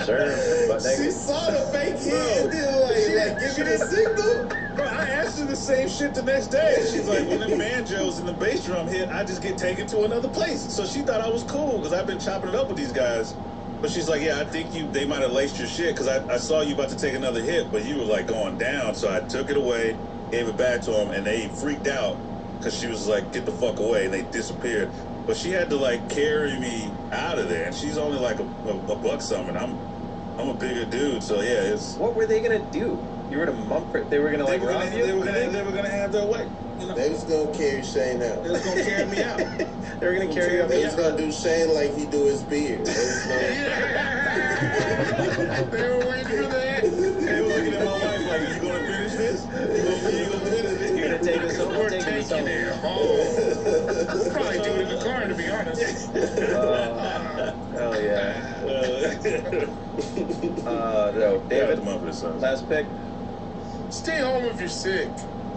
Sure. But She saw the fake hit and then give it a signal? Bro, I asked her the same shit the next day. She's like, when the banjos and the bass drum hit, I just get taken to another place. So she thought I was cool because I've been chopping it up with these guys. But she's like, yeah, I think they might have laced your shit because I saw you about to take another hit, but you were like going down. So I took it away, gave it back to them, and they freaked out because she was like, get the fuck away, and they disappeared. But she had to like carry me out of there, and she's only like a buck something. I'm a bigger dude, so yeah, it's. What were they gonna do? You were to Mumford. They were gonna like rob you? They were gonna have their way. You know? They was gonna carry Shane out. They was gonna carry me out. They were gonna carry you up. They was gonna do Shane like he do his beard. They was They were waiting for that. They were looking at my wife like, you gonna finish this? You gonna finish this? You're gonna take us home. We're Taking us taking home. it home. We'll probably do it in the car, to be honest. Hell yeah. No, David, last pick. Stay home if you're sick.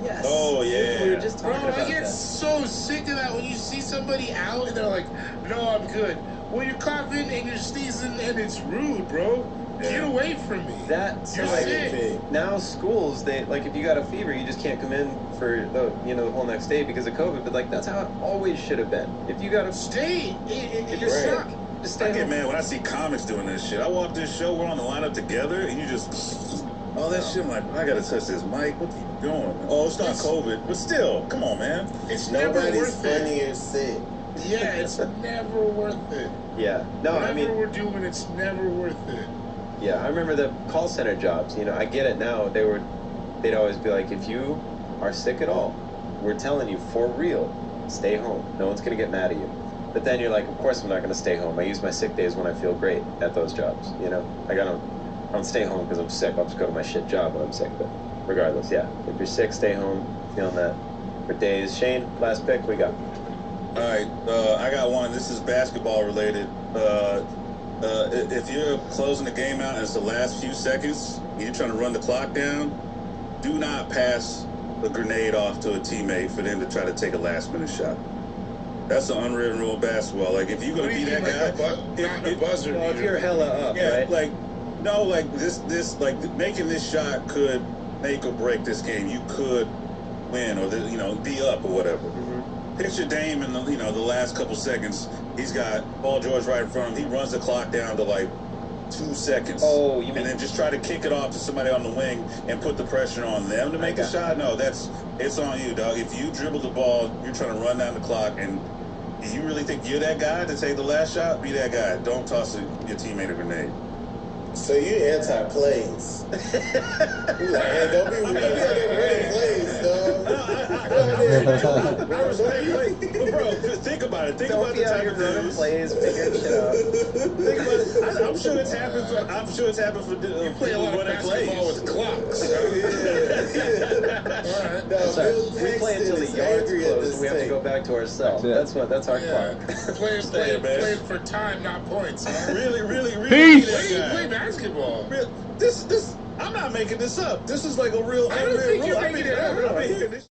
Yes. Oh, yeah. We were just Bro, talking about I get that. so sick of that when you see somebody out and they're like, no, I'm good. Well, you're coughing and you're sneezing and it's rude, bro. Yeah. Get away from me. That's You're like sick. now schools, they like if you got a fever, you just can't come in for the whole next day because of COVID. But like that's how it always should have been. If you got a Stay. if you're sick, just stay I get home. mad when I see comics doing this shit. I walk this show, we're on the lineup together, and you just all that shit. I'm like, I gotta touch this mic. What are you doing? Oh, it's not COVID, but still, come on, man. It's never Nobody's worth it. funny or sick. Yeah, it's never worth it. Yeah. No, Whatever I mean, we're doing, it's never worth it. yeah, I remember the call center jobs. I get it now. They'd always be like, if you are sick at all, we're telling you for real, stay home. No one's gonna get mad at you. But then you're like, of course I'm not gonna stay home. I use my sick days when I feel great at those jobs. I don't stay home because I'm sick. I'll just go to my shit job when I'm sick. But regardless, yeah, if you're sick, stay home. Feeling that for days. Shane, last pick we got. All right, I got one. This is basketball related. If you're closing the game out and it's the last few seconds, and you're trying to run the clock down, do not pass a grenade off to a teammate for them to try to take a last-minute shot. That's an unwritten rule of basketball. Like, if you're going to be that guy... Not the buzzer. Well, if you're hella up, Yeah, right? like, no, like, making this shot could make or break this game. You could win or, be up or whatever. Picture Dame in the last couple seconds. He's got Paul George right in front of him. He runs the clock down to like 2 seconds. Oh, you mean... And then just try to kick it off to somebody on the wing and put the pressure on them to make the shot. No, it's on you, dog. If you dribble the ball, you're trying to run down the clock, and you really think you're that guy to take the last shot? Be that guy. Don't toss your teammate a grenade. So you anti-plays. You like, hey, don't be running plays, dog. I respect you. But bro, just think about it. Think Don't about be the out type here of running dudes. plays, figuring shit out. Think about it. I'm sure it's happened for You play a lot of running basketball plays. with clocks. All right. No, Sorry, Bill we play Paxton until the is yard's angry at closed. this We have to tape. go back to our cell. That's That's our Yeah. clock. Play for time, not points. Huh? Really Peace. be that Play guy. basketball. This I'm not making this up. This is like a real I don't unreal think you're rule. I've making been it up. hearing this